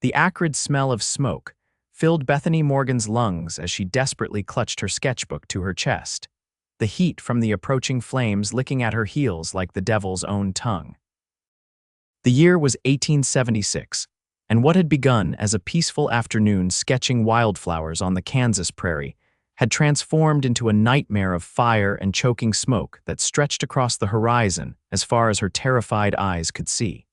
The acrid smell of smoke filled Bethany Morgan's lungs as she desperately clutched her sketchbook to her chest, the heat from the approaching flames licking at her heels like the devil's own tongue. The year was 1876, and what had begun as a peaceful afternoon sketching wildflowers on the Kansas prairie had transformed into a nightmare of fire and choking smoke that stretched across the horizon as far as her terrified eyes could see.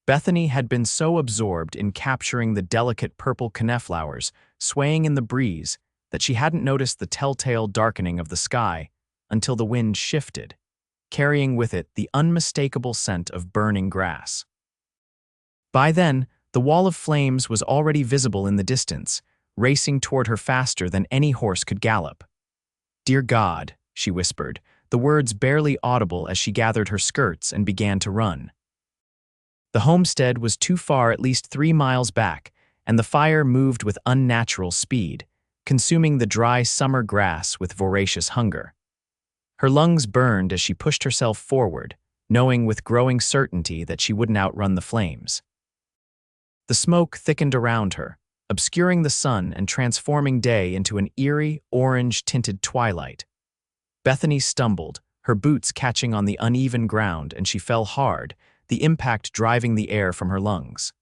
Bethany had been so absorbed in capturing the delicate purple coneflowers swaying in the breeze that she hadn't noticed the telltale darkening of the sky until the wind shifted, carrying with it the unmistakable scent of burning grass. By then, the wall of flames was already visible in the distance, racing toward her faster than any horse could gallop. "Dear God," she whispered, the words barely audible as she gathered her skirts and began to run. The homestead was too far, at least 3 miles back, and the fire moved with unnatural speed, consuming the dry summer grass with voracious hunger. Her lungs burned as she pushed herself forward, knowing with growing certainty that she wouldn't outrun the flames. The smoke thickened around her, obscuring the sun and transforming day into an eerie, orange-tinted twilight. Bethany stumbled, her boots catching on the uneven ground, and she fell hard, the impact driving the air from her lungs.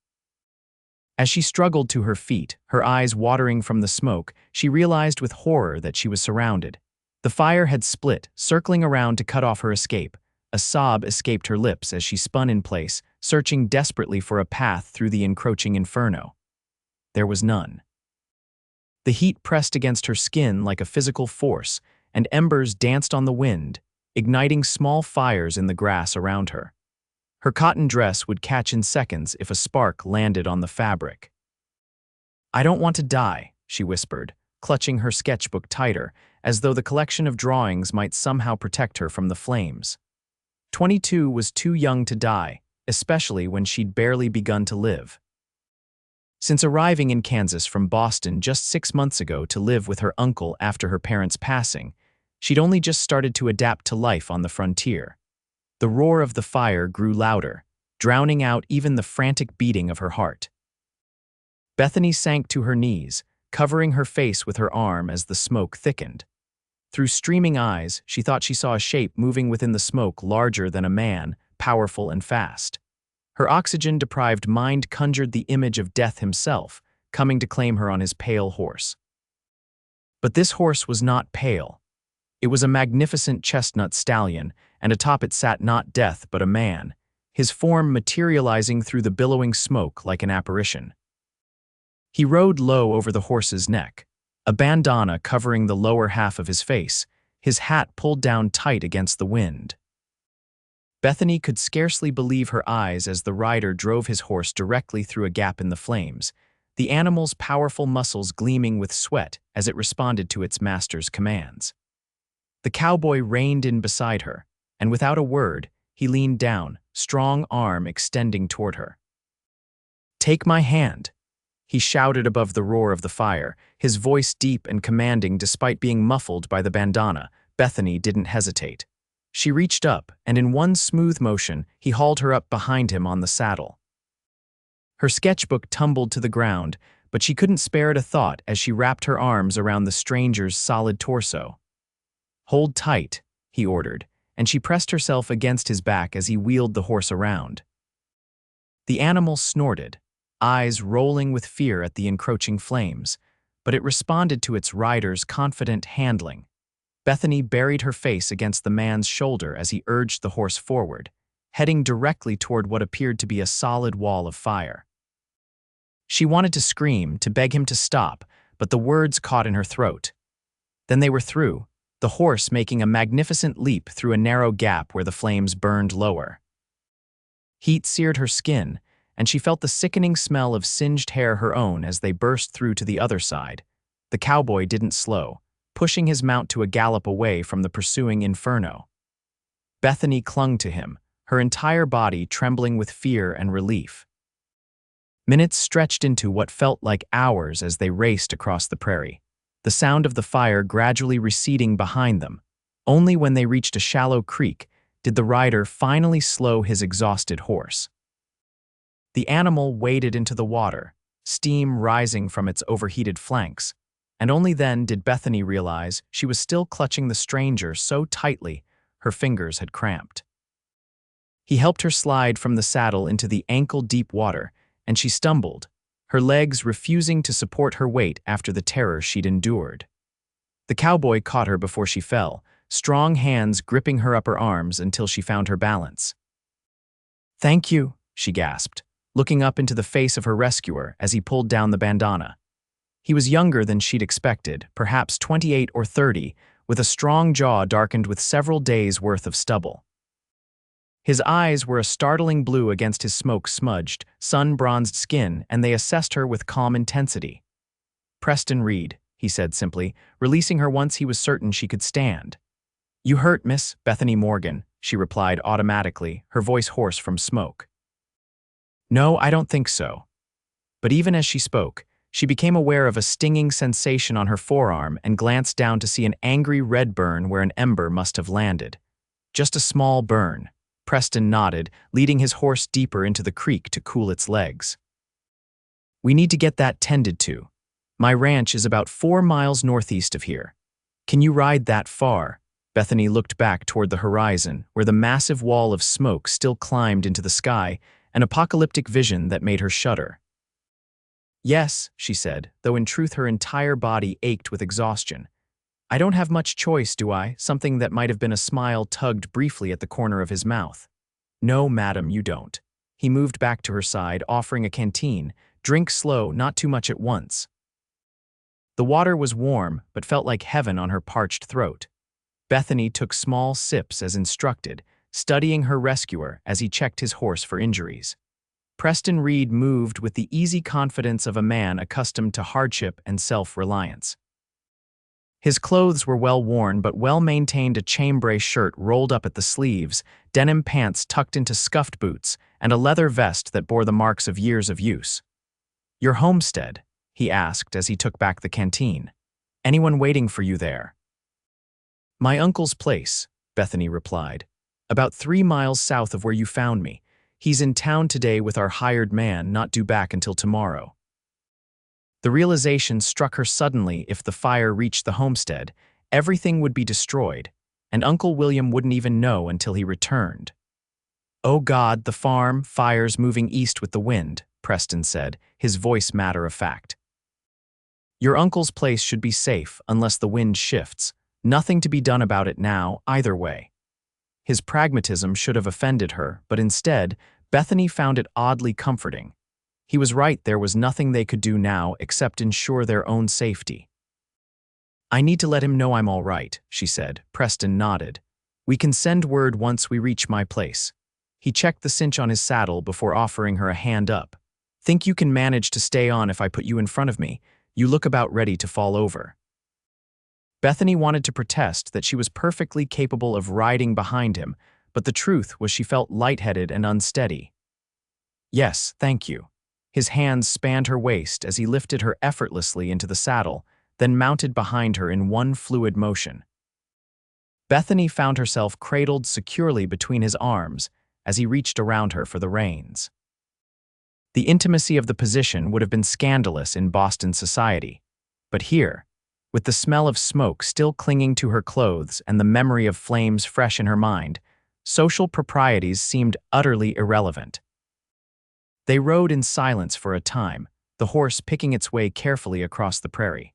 As she struggled to her feet, her eyes watering from the smoke, she realized with horror that she was surrounded. The fire had split, circling around to cut off her escape. A sob escaped her lips as she spun in place, searching desperately for a path through the encroaching inferno. There was none. The heat pressed against her skin like a physical force, and embers danced on the wind, igniting small fires in the grass around her. Her cotton dress would catch in seconds if a spark landed on the fabric. "I don't want to die," she whispered, clutching her sketchbook tighter, as though the collection of drawings might somehow protect her from the flames. 22 was too young to die, especially when she'd barely begun to live. Since arriving in Kansas from Boston just 6 months ago to live with her uncle after her parents' passing, she'd only just started to adapt to life on the frontier. The roar of the fire grew louder, drowning out even the frantic beating of her heart. Bethany sank to her knees, covering her face with her arm as the smoke thickened. Through streaming eyes, she thought she saw a shape moving within the smoke larger than a man, powerful and fast. Her oxygen-deprived mind conjured the image of Death himself, coming to claim her on his pale horse. But this horse was not pale. It was a magnificent chestnut stallion, and atop it sat not Death but a man, his form materializing through the billowing smoke like an apparition. He rode low over the horse's neck, a bandana covering the lower half of his face, his hat pulled down tight against the wind. Bethany could scarcely believe her eyes as the rider drove his horse directly through a gap in the flames, the animal's powerful muscles gleaming with sweat as it responded to its master's commands. The cowboy reined in beside her, and without a word, he leaned down, strong arm extending toward her. "Take my hand," he shouted above the roar of the fire, his voice deep and commanding despite being muffled by the bandana. Bethany didn't hesitate. She reached up, and in one smooth motion, he hauled her up behind him on the saddle. Her sketchbook tumbled to the ground, but she couldn't spare it a thought as she wrapped her arms around the stranger's solid torso. "Hold tight," he ordered, and she pressed herself against his back as he wheeled the horse around. The animal snorted, eyes rolling with fear at the encroaching flames, but it responded to its rider's confident handling. Bethany buried her face against the man's shoulder as he urged the horse forward, heading directly toward what appeared to be a solid wall of fire. She wanted to scream, to beg him to stop, but the words caught in her throat. Then they were through, the horse making a magnificent leap through a narrow gap where the flames burned lower. Heat seared her skin, and she felt the sickening smell of singed hair her own as they burst through to the other side. The cowboy didn't slow, pushing his mount to a gallop away from the pursuing inferno. Bethany clung to him, her entire body trembling with fear and relief. Minutes stretched into what felt like hours as they raced across the prairie, the sound of the fire gradually receding behind them. Only when they reached a shallow creek did the rider finally slow his exhausted horse. The animal waded into the water, steam rising from its overheated flanks, and only then did Bethany realize she was still clutching the stranger so tightly her fingers had cramped. He helped her slide from the saddle into the ankle-deep water, and she stumbled, her legs refusing to support her weight after the terror she'd endured. The cowboy caught her before she fell, strong hands gripping her upper arms until she found her balance. "Thank you," she gasped, looking up into the face of her rescuer as he pulled down the bandana. He was younger than she'd expected, perhaps 28 or 30, with a strong jaw darkened with several days' worth of stubble. His eyes were a startling blue against his smoke-smudged, sun-bronzed skin, and they assessed her with calm intensity. "Preston Reid," he said simply, releasing her once he was certain she could stand. "You hurt, Miss Bethany Morgan," she replied automatically, her voice hoarse from smoke. "No, I don't think so." But even as she spoke, she became aware of a stinging sensation on her forearm and glanced down to see an angry red burn where an ember must have landed. "Just a small burn." Preston nodded, leading his horse deeper into the creek to cool its legs. "We need to get that tended to. My ranch is about 4 miles northeast of here. Can you ride that far?" Bethany looked back toward the horizon, where the massive wall of smoke still climbed into the sky, an apocalyptic vision that made her shudder. "Yes," she said, though in truth her entire body ached with exhaustion. "I don't have much choice, do I?" Something that might have been a smile tugged briefly at the corner of his mouth. "No, madam, you don't." He moved back to her side, offering a canteen. "Drink slow, not too much at once." The water was warm, but felt like heaven on her parched throat. Bethany took small sips as instructed, studying her rescuer as he checked his horse for injuries. Preston Reid moved with the easy confidence of a man accustomed to hardship and self-reliance. His clothes were well worn but well-maintained, a chambray shirt rolled up at the sleeves, denim pants tucked into scuffed boots, and a leather vest that bore the marks of years of use. "Your homestead?" he asked as he took back the canteen. "Anyone waiting for you there?" "My uncle's place," Bethany replied. "About 3 miles south of where you found me. He's in town today with our hired man, not due back until tomorrow." The realization struck her suddenly: if the fire reached the homestead, everything would be destroyed, and Uncle William wouldn't even know until he returned. "Oh God, the farm, fire's moving east with the wind," Preston said, his voice matter-of-fact. "Your uncle's place should be safe unless the wind shifts. Nothing to be done about it now, either way." His pragmatism should have offended her, but instead, Bethany found it oddly comforting. He was right, there was nothing they could do now except ensure their own safety. "I need to let him know I'm all right," she said. Preston nodded. "We can send word once we reach my place." He checked the cinch on his saddle before offering her a hand up. "Think you can manage to stay on if I put you in front of me? You look about ready to fall over." Bethany wanted to protest that she was perfectly capable of riding behind him, but the truth was she felt lightheaded and unsteady. "Yes, thank you." His hands spanned her waist as he lifted her effortlessly into the saddle, then mounted behind her in one fluid motion. Bethany found herself cradled securely between his arms as he reached around her for the reins. The intimacy of the position would have been scandalous in Boston society, but here, with the smell of smoke still clinging to her clothes and the memory of flames fresh in her mind, social proprieties seemed utterly irrelevant. They rode in silence for a time, the horse picking its way carefully across the prairie.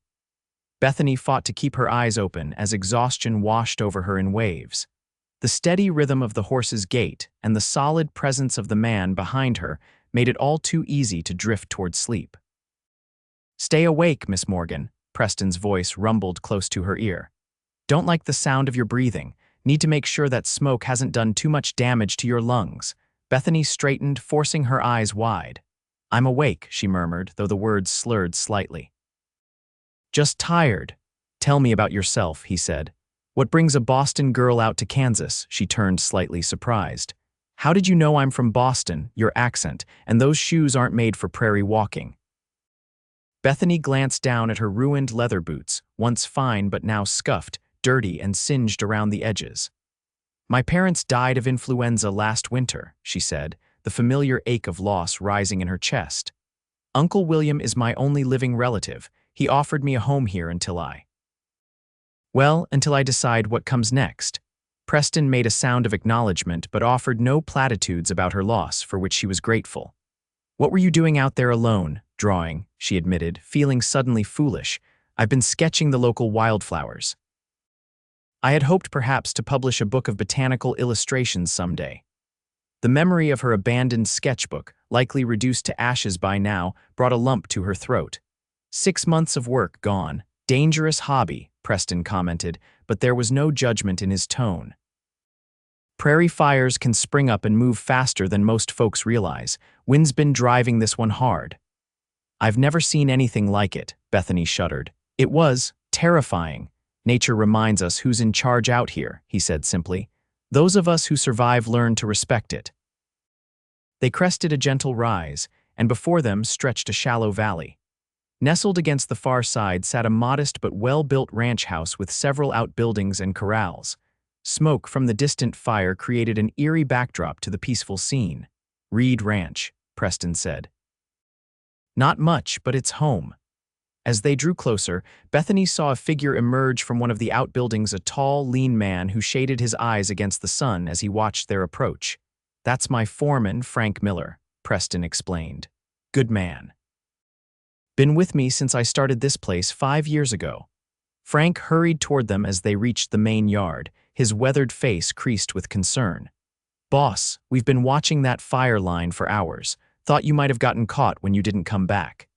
Bethany fought to keep her eyes open as exhaustion washed over her in waves. The steady rhythm of the horse's gait and the solid presence of the man behind her made it all too easy to drift toward sleep. "Stay awake, Miss Morgan," Preston's voice rumbled close to her ear. "Don't like the sound of your breathing. Need to make sure that smoke hasn't done too much damage to your lungs." Bethany straightened, forcing her eyes wide. "I'm awake," she murmured, though the words slurred slightly. "Just tired." "Tell me about yourself," he said. "What brings a Boston girl out to Kansas?" She turned slightly surprised. "How did you know I'm from Boston? Your accent, and those shoes aren't made for prairie walking." Bethany glanced down at her ruined leather boots, once fine but now scuffed, dirty, and singed around the edges. "My parents died of influenza last winter," she said, the familiar ache of loss rising in her chest. "Uncle William is my only living relative. He offered me a home here until I decide what comes next." Preston made a sound of acknowledgement but offered no platitudes about her loss, for which she was grateful. "What were you doing out there alone?" "Drawing," she admitted, feeling suddenly foolish. "I've been sketching the local wildflowers. I had hoped perhaps to publish a book of botanical illustrations someday." The memory of her abandoned sketchbook, likely reduced to ashes by now, brought a lump to her throat. 6 months of work gone. "Dangerous hobby," Preston commented, but there was no judgment in his tone. "Prairie fires can spring up and move faster than most folks realize. Wind's been driving this one hard." "I've never seen anything like it," Bethany shuddered. "It was terrifying. Nature reminds us who's in charge out here," he said simply. "Those of us who survive learn to respect it." They crested a gentle rise, and before them stretched a shallow valley. Nestled against the far side sat a modest but well-built ranch house with several outbuildings and corrals. Smoke from the distant fire created an eerie backdrop to the peaceful scene. "Reid Ranch," Preston said. "Not much, but it's home." As they drew closer, Bethany saw a figure emerge from one of the outbuildings, a tall, lean man who shaded his eyes against the sun as he watched their approach. "That's my foreman, Frank Miller," Preston explained. "Good man. Been with me since I started this place 5 years ago." Frank hurried toward them as they reached the main yard, his weathered face creased with concern. "Boss, we've been watching that fire line for hours. Thought you might have gotten caught when you didn't come back."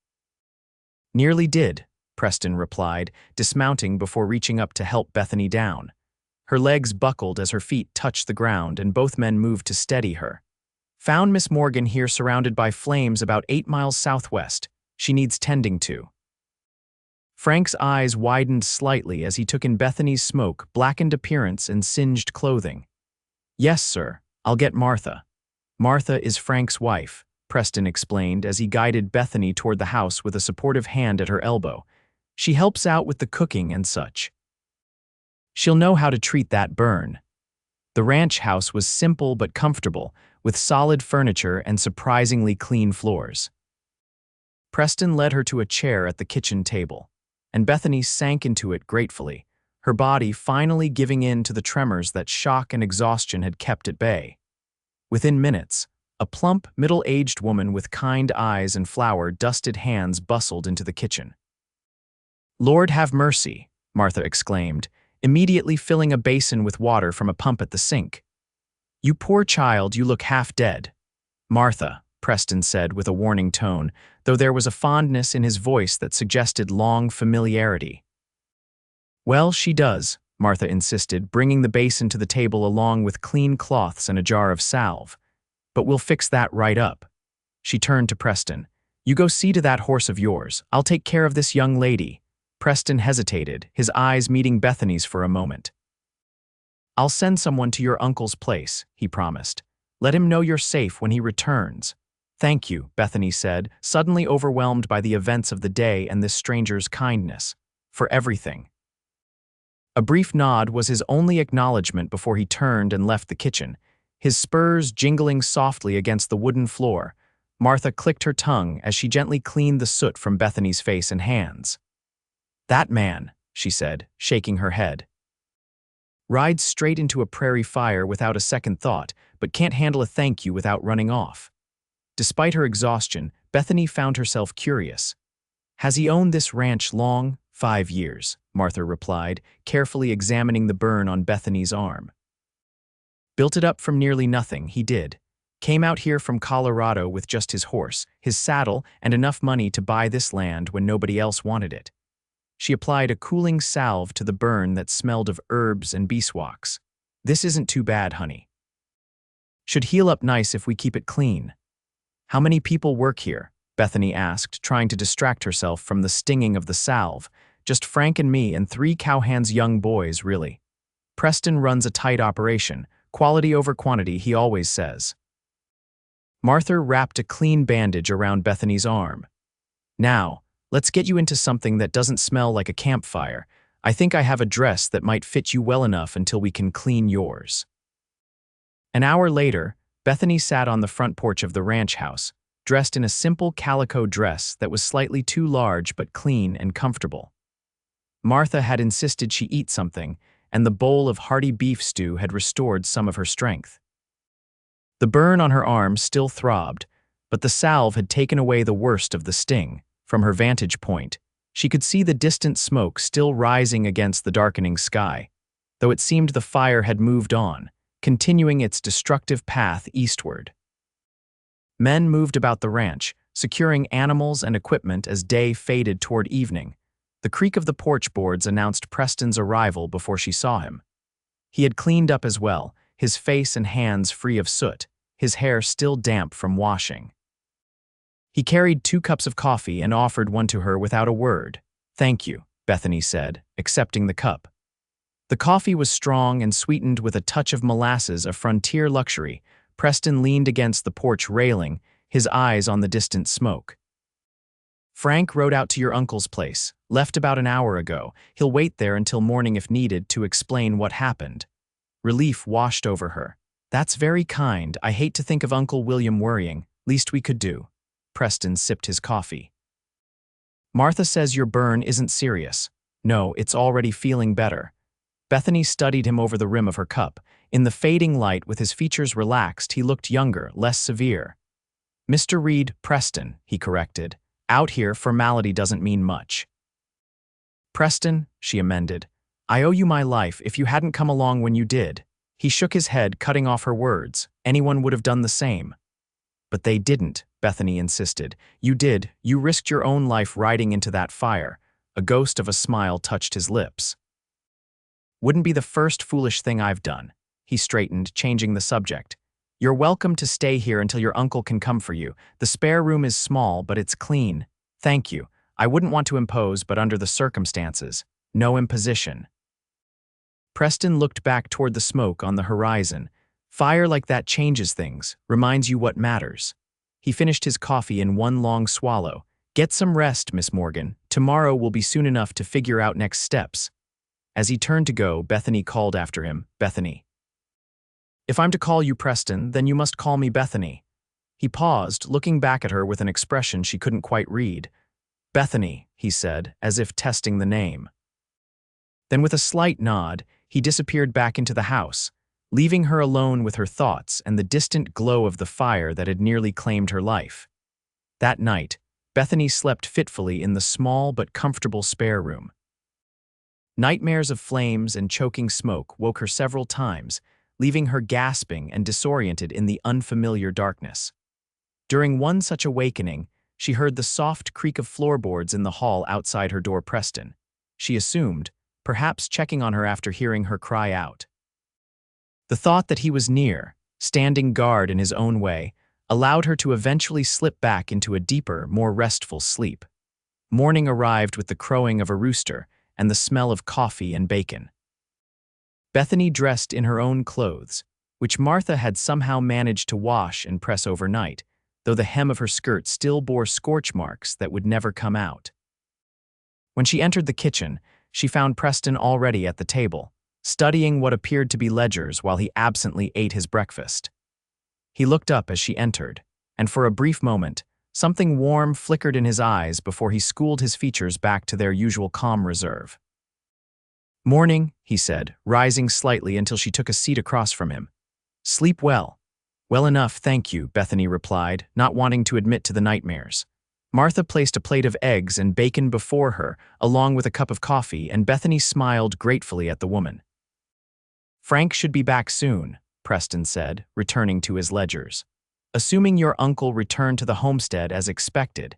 "Nearly did," Preston replied, dismounting before reaching up to help Bethany down. Her legs buckled as her feet touched the ground, and both men moved to steady her. "Found Miss Morgan here surrounded by flames about 8 miles southwest. She needs tending to." Frank's eyes widened slightly as he took in Bethany's smoke, blackened appearance, and singed clothing. "Yes, sir. I'll get Martha." "Martha is Frank's wife," Preston explained as he guided Bethany toward the house with a supportive hand at her elbow. "She helps out with the cooking and such. She'll know how to treat that burn." The ranch house was simple but comfortable, with solid furniture and surprisingly clean floors. Preston led her to a chair at the kitchen table, and Bethany sank into it gratefully, her body finally giving in to the tremors that shock and exhaustion had kept at bay. Within minutes, a plump, middle-aged woman with kind eyes and flour-dusted hands bustled into the kitchen. "Lord have mercy," Martha exclaimed, immediately filling a basin with water from a pump at the sink. "You poor child, you look half dead." "Martha," Preston said with a warning tone, though there was a fondness in his voice that suggested long familiarity. "Well, she does," Martha insisted, bringing the basin to the table along with clean cloths and a jar of salve. "But we'll fix that right up." She turned to Preston. "You go see to that horse of yours. I'll take care of this young lady." Preston hesitated, his eyes meeting Bethany's for a moment. "I'll send someone to your uncle's place," he promised. "Let him know you're safe when he returns." "Thank you," Bethany said, suddenly overwhelmed by the events of the day and this stranger's kindness. "For everything." A brief nod was his only acknowledgement before he turned and left the kitchen, his spurs jingling softly against the wooden floor. Martha clicked her tongue as she gently cleaned the soot from Bethany's face and hands. "That man," she said, shaking her head. "Rides straight into a prairie fire without a second thought, but can't handle a thank you without running off." Despite her exhaustion, Bethany found herself curious. "Has he owned this ranch long?" "5 years," Martha replied, carefully examining the burn on Bethany's arm. "Built it up from nearly nothing, he did. Came out here from Colorado with just his horse, his saddle, and enough money to buy this land when nobody else wanted it." She applied a cooling salve to the burn that smelled of herbs and beeswax. "This isn't too bad, honey. Should heal up nice if we keep it clean." "How many people work here?" Bethany asked, trying to distract herself from the stinging of the salve. "Just Frank and me and 3 Cowhands young boys, really. Preston runs a tight operation. Quality over quantity, he always says." Martha wrapped a clean bandage around Bethany's arm. "Now, let's get you into something that doesn't smell like a campfire. I think I have a dress that might fit you well enough until we can clean yours." An hour later, Bethany sat on the front porch of the ranch house, dressed in a simple calico dress that was slightly too large but clean and comfortable. Martha had insisted she eat something, and the bowl of hearty beef stew had restored some of her strength. The burn on her arm still throbbed, but the salve had taken away the worst of the sting. From her vantage point, she could see the distant smoke still rising against the darkening sky, though it seemed the fire had moved on, continuing its destructive path eastward. Men moved about the ranch, securing animals and equipment as day faded toward evening. The creak of the porch boards announced Preston's arrival before she saw him. He had cleaned up as well, his face and hands free of soot, his hair still damp from washing. He carried 2 cups of coffee and offered one to her without a word. "Thank you," Bethany said, accepting the cup. The coffee was strong and sweetened with a touch of molasses, a frontier luxury. Preston leaned against the porch railing, his eyes on the distant smoke. "Frank rode out to your uncle's place, left about an hour ago. He'll wait there until morning if needed to explain what happened." Relief washed over her. "That's very kind. I hate to think of Uncle William worrying. Least we could do." Preston sipped his coffee. "Martha says your burn isn't serious." "No, it's already feeling better." Bethany studied him over the rim of her cup. In the fading light, with his features relaxed, he looked younger, less severe. "Mr. Reid, Preston," he corrected. "Out here, formality doesn't mean much." "Preston," she amended. "I owe you my life if you hadn't come along when you did." He shook his head, cutting off her words. "Anyone would have done the same." "But they didn't," Bethany insisted. "You did. You risked your own life riding into that fire." A ghost of a smile touched his lips. "Wouldn't be the first foolish thing I've done." He straightened, changing the subject. "You're welcome to stay here until your uncle can come for you. The spare room is small, but it's clean." "Thank you. I wouldn't want to impose, but under the circumstances, no imposition." Preston looked back toward the smoke on the horizon. Fire like that changes things, reminds you what matters. He finished his coffee in one long swallow. "Get some rest, Miss Morgan. Tomorrow will be soon enough to figure out next steps." As he turned to go, Bethany called after him, "Bethany." "If I'm to call you Preston, then you must call me Bethany." He paused, looking back at her with an expression she couldn't quite read. "Bethany," he said, as if testing the name. Then with a slight nod, he disappeared back into the house, leaving her alone with her thoughts and the distant glow of the fire that had nearly claimed her life. That night, Bethany slept fitfully in the small but comfortable spare room. Nightmares of flames and choking smoke woke her several times, leaving her gasping and disoriented in the unfamiliar darkness. During one such awakening, she heard the soft creak of floorboards in the hall outside her door. Preston, she assumed, perhaps checking on her after hearing her cry out. The thought that he was near, standing guard in his own way, allowed her to eventually slip back into a deeper, more restful sleep. Morning arrived with the crowing of a rooster and the smell of coffee and bacon. Bethany dressed in her own clothes, which Martha had somehow managed to wash and press overnight, though the hem of her skirt still bore scorch marks that would never come out. When she entered the kitchen, she found Preston already at the table, studying what appeared to be ledgers while he absently ate his breakfast. He looked up as she entered, and for a brief moment, something warm flickered in his eyes before he schooled his features back to their usual calm reserve. "Morning," he said, rising slightly until she took a seat across from him. "Sleep well." "Well enough, thank you," Bethany replied, not wanting to admit to the nightmares. Martha placed a plate of eggs and bacon before her, along with a cup of coffee, and Bethany smiled gratefully at the woman. "Frank should be back soon," Preston said, returning to his ledgers. "Assuming your uncle returned to the homestead as expected."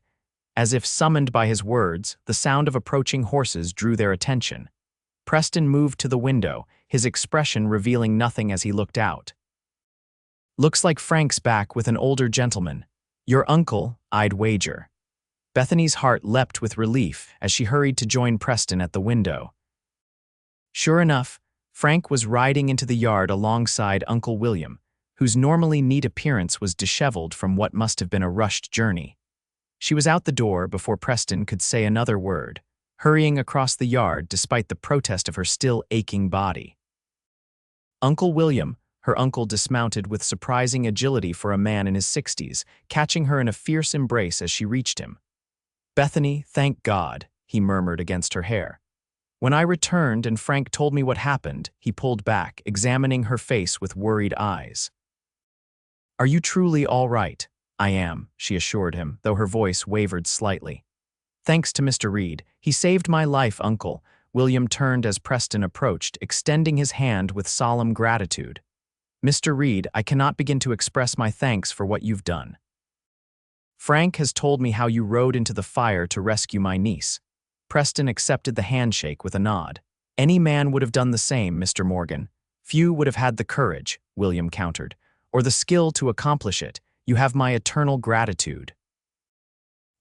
As if summoned by his words, the sound of approaching horses drew their attention. Preston moved to the window, his expression revealing nothing as he looked out. "Looks like Frank's back with an older gentleman. Your uncle, I'd wager." Bethany's heart leapt with relief as she hurried to join Preston at the window. Sure enough, Frank was riding into the yard alongside Uncle William, whose normally neat appearance was disheveled from what must have been a rushed journey. She was out the door before Preston could say another word, hurrying across the yard despite the protest of her still aching body. "Uncle William," Her uncle dismounted with surprising agility for a man in his 60s, catching her in a fierce embrace as she reached him. "Bethany, thank God," he murmured against her hair. When I returned and Frank told me what happened, he pulled back, examining her face with worried eyes. "Are you truly all right?" "I am," she assured him, though her voice wavered slightly. "Thanks to Mr. Reid. He saved my life, Uncle." William turned as Preston approached, extending his hand with solemn gratitude. "Mr. Reid, I cannot begin to express my thanks for what you've done. Frank has told me how you rode into the fire to rescue my niece." Preston accepted the handshake with a nod. "Any man would have done the same, Mr. Morgan. Few would have had the courage," William countered, "or the skill to accomplish it. You have my eternal gratitude."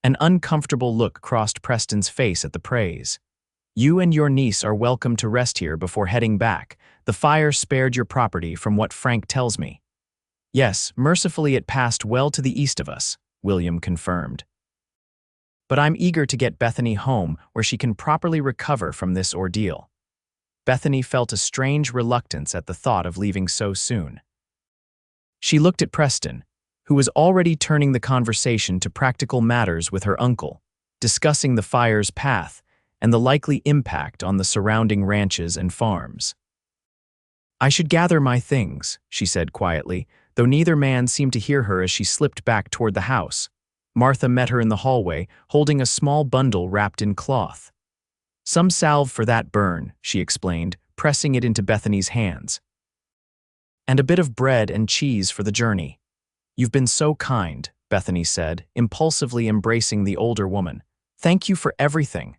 An uncomfortable look crossed Preston's face at the praise. "You and your niece are welcome to rest here before heading back. The fire spared your property from what Frank tells me." "Yes, mercifully it passed well to the east of us," William confirmed. "But I'm eager to get Bethany home where she can properly recover from this ordeal." Bethany felt a strange reluctance at the thought of leaving so soon. She looked at Preston, who was already turning the conversation to practical matters with her uncle, discussing the fire's path and the likely impact on the surrounding ranches and farms. "I should gather my things," she said quietly, though neither man seemed to hear her as she slipped back toward the house. Martha met her in the hallway, holding a small bundle wrapped in cloth. "Some salve for that burn," she explained, pressing it into Bethany's hands. "And a bit of bread and cheese for the journey." "You've been so kind," Bethany said, impulsively embracing the older woman. "Thank you for everything."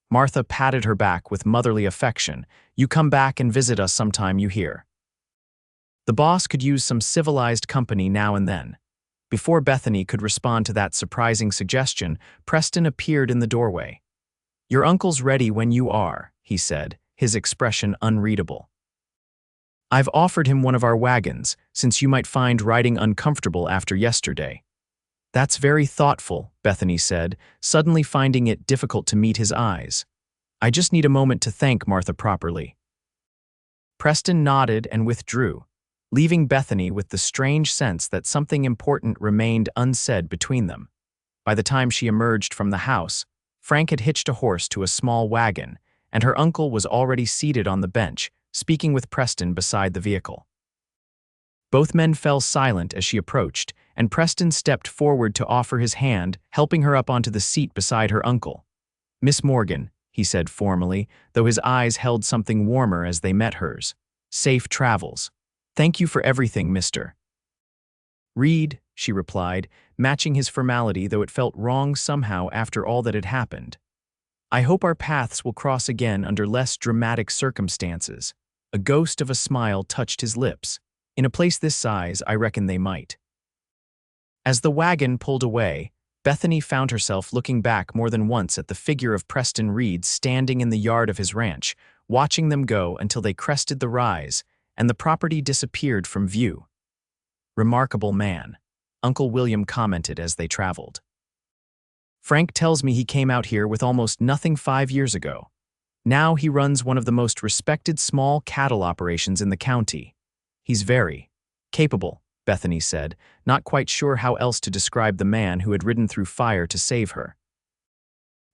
Martha patted her back with motherly affection. "You come back and visit us sometime, you hear. The boss could use some civilized company now and then." Before Bethany could respond to that surprising suggestion, Preston appeared in the doorway. "Your uncle's ready when you are," he said, his expression unreadable. "I've offered him one of our wagons, since you might find riding uncomfortable after yesterday." "That's very thoughtful," Bethany said, suddenly finding it difficult to meet his eyes. "I just need a moment to thank Martha properly." Preston nodded and withdrew, leaving Bethany with the strange sense that something important remained unsaid between them. By the time she emerged from the house, Frank had hitched a horse to a small wagon, and her uncle was already seated on the bench, speaking with Preston beside the vehicle. Both men fell silent as she approached, and Preston stepped forward to offer his hand, helping her up onto the seat beside her uncle. "Miss Morgan," he said formally, though his eyes held something warmer as they met hers. "Safe travels. Thank you for everything, Mr. Reid," she replied, matching his formality, though it felt wrong somehow after all that had happened. "I hope our paths will cross again under less dramatic circumstances." A ghost of a smile touched his lips. "In a place this size, I reckon they might." As the wagon pulled away, Bethany found herself looking back more than once at the figure of Preston Reid standing in the yard of his ranch, watching them go until they crested the rise, and the property disappeared from view. "Remarkable man," Uncle William commented as they traveled. "Frank tells me he came out here with almost nothing 5 years ago. Now he runs one of the most respected small cattle operations in the county. He's very capable," Bethany said, not quite sure how else to describe the man who had ridden through fire to save her.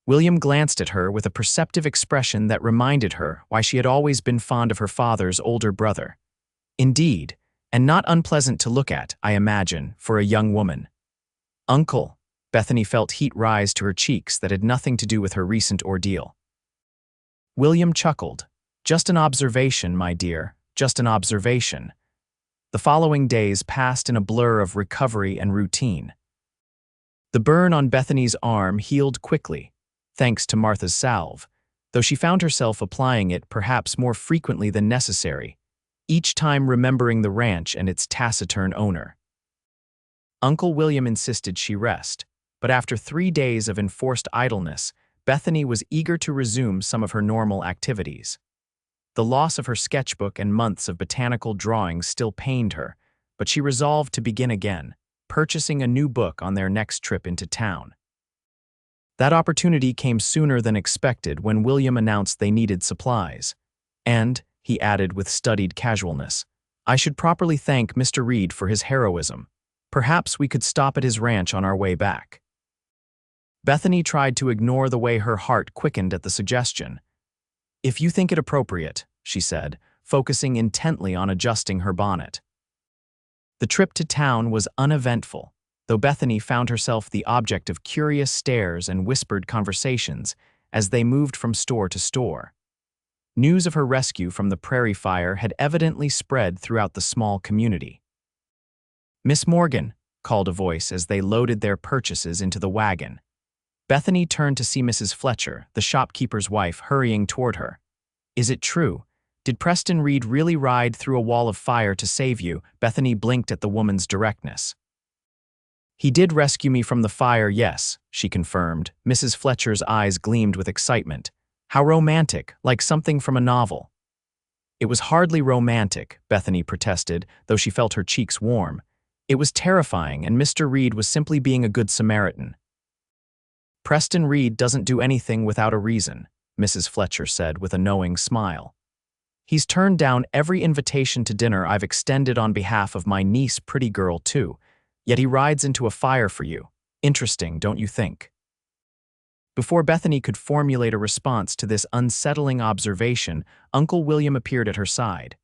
William glanced at her with a perceptive expression that reminded her why she had always been fond of her father's older brother. "Indeed, and not unpleasant to look at, I imagine, for a young woman." "Uncle," Bethany felt heat rise to her cheeks that had nothing to do with her recent ordeal. William chuckled. "Just an observation, my dear, just an observation." The following days passed in a blur of recovery and routine. The burn on Bethany's arm healed quickly, thanks to Martha's salve, though she found herself applying it perhaps more frequently than necessary, each time remembering the ranch and its taciturn owner. Uncle William insisted she rest, but after 3 days of enforced idleness, Bethany was eager to resume some of her normal activities. The loss of her sketchbook and months of botanical drawings still pained her, but she resolved to begin again, purchasing a new book on their next trip into town. That opportunity came sooner than expected when William announced they needed supplies. "And," he added with studied casualness, I should properly thank Mr. Reid for his heroism. Perhaps we could stop at his ranch on our way back. Bethany tried to ignore the way her heart quickened at the suggestion. If you think it appropriate, she said, focusing intently on adjusting her bonnet. The trip to town was uneventful, though Bethany found herself the object of curious stares and whispered conversations as they moved from store to store. News of her rescue from the Prairie fire had evidently spread throughout the small community. "Miss Morgan," called a voice as they loaded their purchases into the wagon. Bethany turned to see Mrs. Fletcher, the shopkeeper's wife, hurrying toward her. "Is it true? Did Preston Reid really ride through a wall of fire to save you?" Bethany blinked at the woman's directness. "He did rescue me from the fire, yes," she confirmed. Mrs. Fletcher's eyes gleamed with excitement. "How romantic, like something from a novel." "It was hardly romantic," Bethany protested, though she felt her cheeks warm. "It was terrifying, and Mr. Reid was simply being a good Samaritan." "Preston Reid doesn't do anything without a reason," Mrs. Fletcher said with a knowing smile. "He's turned down every invitation to dinner I've extended on behalf of my niece, Pretty Girl, too. Yet he rides into a fire for you. Interesting, don't you think?" Before Bethany could formulate a response to this unsettling observation, Uncle William appeared at her side.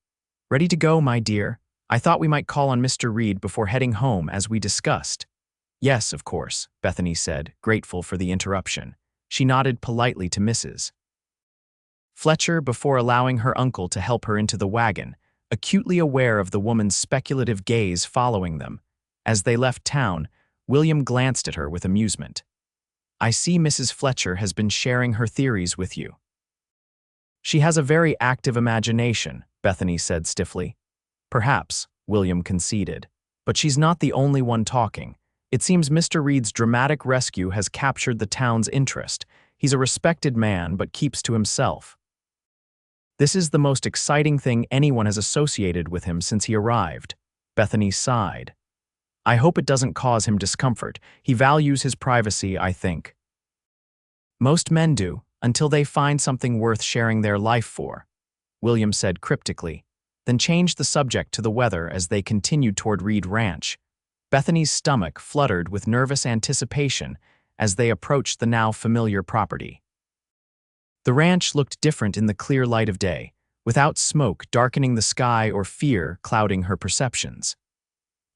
"Ready to go, my dear? I thought we might call on Mr. Reid before heading home, as we discussed." "Yes, of course," Bethany said, grateful for the interruption. She nodded politely to Mrs. Fletcher before allowing her uncle to help her into the wagon, acutely aware of the woman's speculative gaze following them. As they left town, William glanced at her with amusement. "I see Mrs. Fletcher has been sharing her theories with you." "She has a very active imagination," Bethany said stiffly. "Perhaps," William conceded. "But she's not the only one talking. It seems Mr. Reid's dramatic rescue has captured the town's interest. He's a respected man, but keeps to himself. This is the most exciting thing anyone has associated with him since he arrived." Bethany sighed. "I hope it doesn't cause him discomfort. He values his privacy, I think." "Most men do, until they find something worth sharing their life for," William said cryptically, then changed the subject to the weather as they continued toward Reid Ranch. Bethany's stomach fluttered with nervous anticipation as they approached the now familiar property. The ranch looked different in the clear light of day, without smoke darkening the sky or fear clouding her perceptions.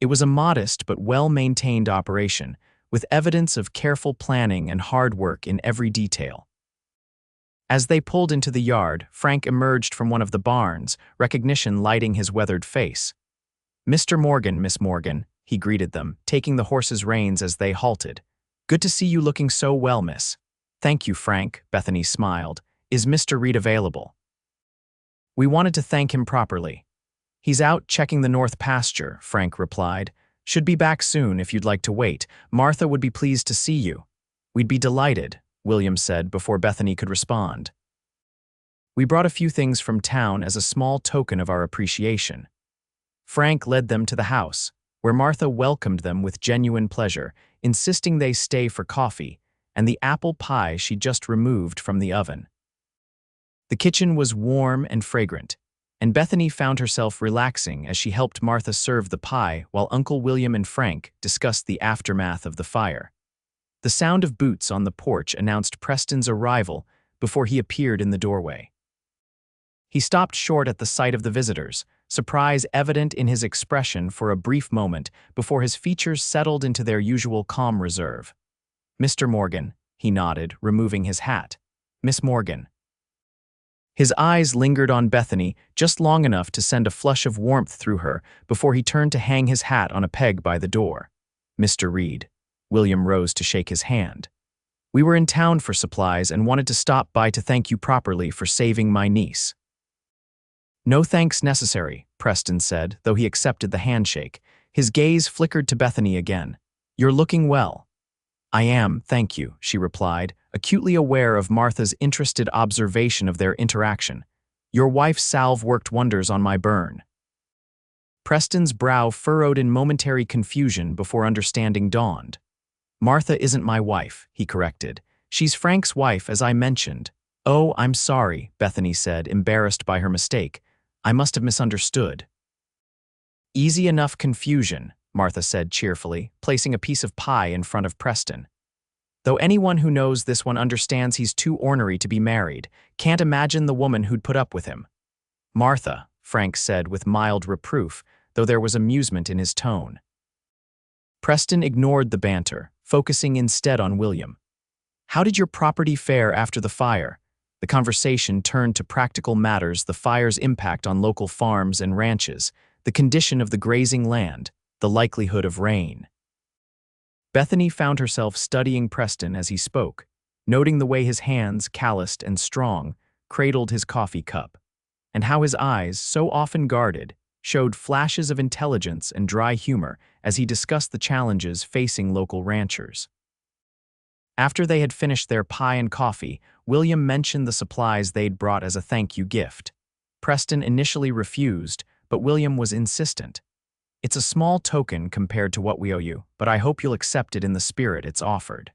It was a modest but well-maintained operation, with evidence of careful planning and hard work in every detail. As they pulled into the yard, Frank emerged from one of the barns, recognition lighting his weathered face. "Mr. Morgan, Miss Morgan," he greeted them, taking the horse's reins as they halted. "Good to see you looking so well, miss." "Thank you, Frank," Bethany smiled. "Is Mr. Reid available?" "We wanted to thank him properly." "He's out checking the north pasture," Frank replied. "Should be back soon if you'd like to wait. Martha would be pleased to see you." "We'd be delighted," William said before Bethany could respond. "We brought a few things from town as a small token of our appreciation." Frank led them to the house, where Martha welcomed them with genuine pleasure, insisting they stay for coffee and the apple pie she just removed from the oven. The kitchen was warm and fragrant, and Bethany found herself relaxing as she helped Martha serve the pie while Uncle William and Frank discussed the aftermath of the fire. The sound of boots on the porch announced Preston's arrival before he appeared in the doorway. He stopped short at the sight of the visitors, surprise evident in his expression for a brief moment before his features settled into their usual calm reserve. "Mr. Morgan," he nodded, removing his hat. "Miss Morgan." His eyes lingered on Bethany just long enough to send a flush of warmth through her before he turned to hang his hat on a peg by the door. "Mr. Reid." William rose to shake his hand. "We were in town for supplies and wanted to stop by to thank you properly for saving my niece." "No thanks necessary," Preston said, though he accepted the handshake. His gaze flickered to Bethany again. "You're looking well." "I am, thank you," she replied, acutely aware of Martha's interested observation of their interaction. "Your wife's salve worked wonders on my burn." Preston's brow furrowed in momentary confusion before understanding dawned. "Martha isn't my wife," he corrected. "She's Frank's wife, as I mentioned." "Oh, I'm sorry," Bethany said, embarrassed by her mistake. "I must have misunderstood." Easy enough confusion, Martha said cheerfully, placing a piece of pie in front of Preston. Though anyone who knows this one understands he's too ornery to be married, can't imagine the woman who'd put up with him. Martha, Frank said with mild reproof, though there was amusement in his tone. Preston ignored the banter, focusing instead on William. How did your property fare after the fire? The conversation turned to practical matters: the fire's impact on local farms and ranches, the condition of the grazing land, the likelihood of rain. Bethany found herself studying Preston as he spoke, noting the way his hands, calloused and strong, cradled his coffee cup, and how his eyes, so often guarded, showed flashes of intelligence and dry humor as he discussed the challenges facing local ranchers. After they had finished their pie and coffee, William mentioned the supplies they'd brought as a thank-you gift. Preston initially refused, but William was insistent. It's a small token compared to what we owe you, but I hope you'll accept it in the spirit it's offered.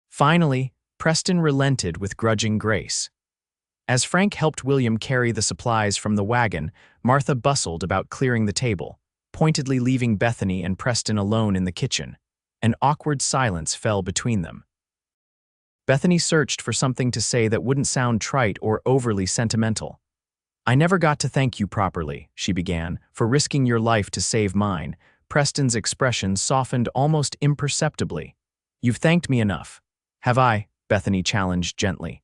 Finally, Preston relented with grudging grace. As Frank helped William carry the supplies from the wagon, Martha bustled about clearing the table, pointedly leaving Bethany and Preston alone in the kitchen. An awkward silence fell between them. Bethany searched for something to say that wouldn't sound trite or overly sentimental. I never got to thank you properly, she began, for risking your life to save mine. Preston's expression softened almost imperceptibly. You've thanked me enough. Have I? Bethany challenged gently.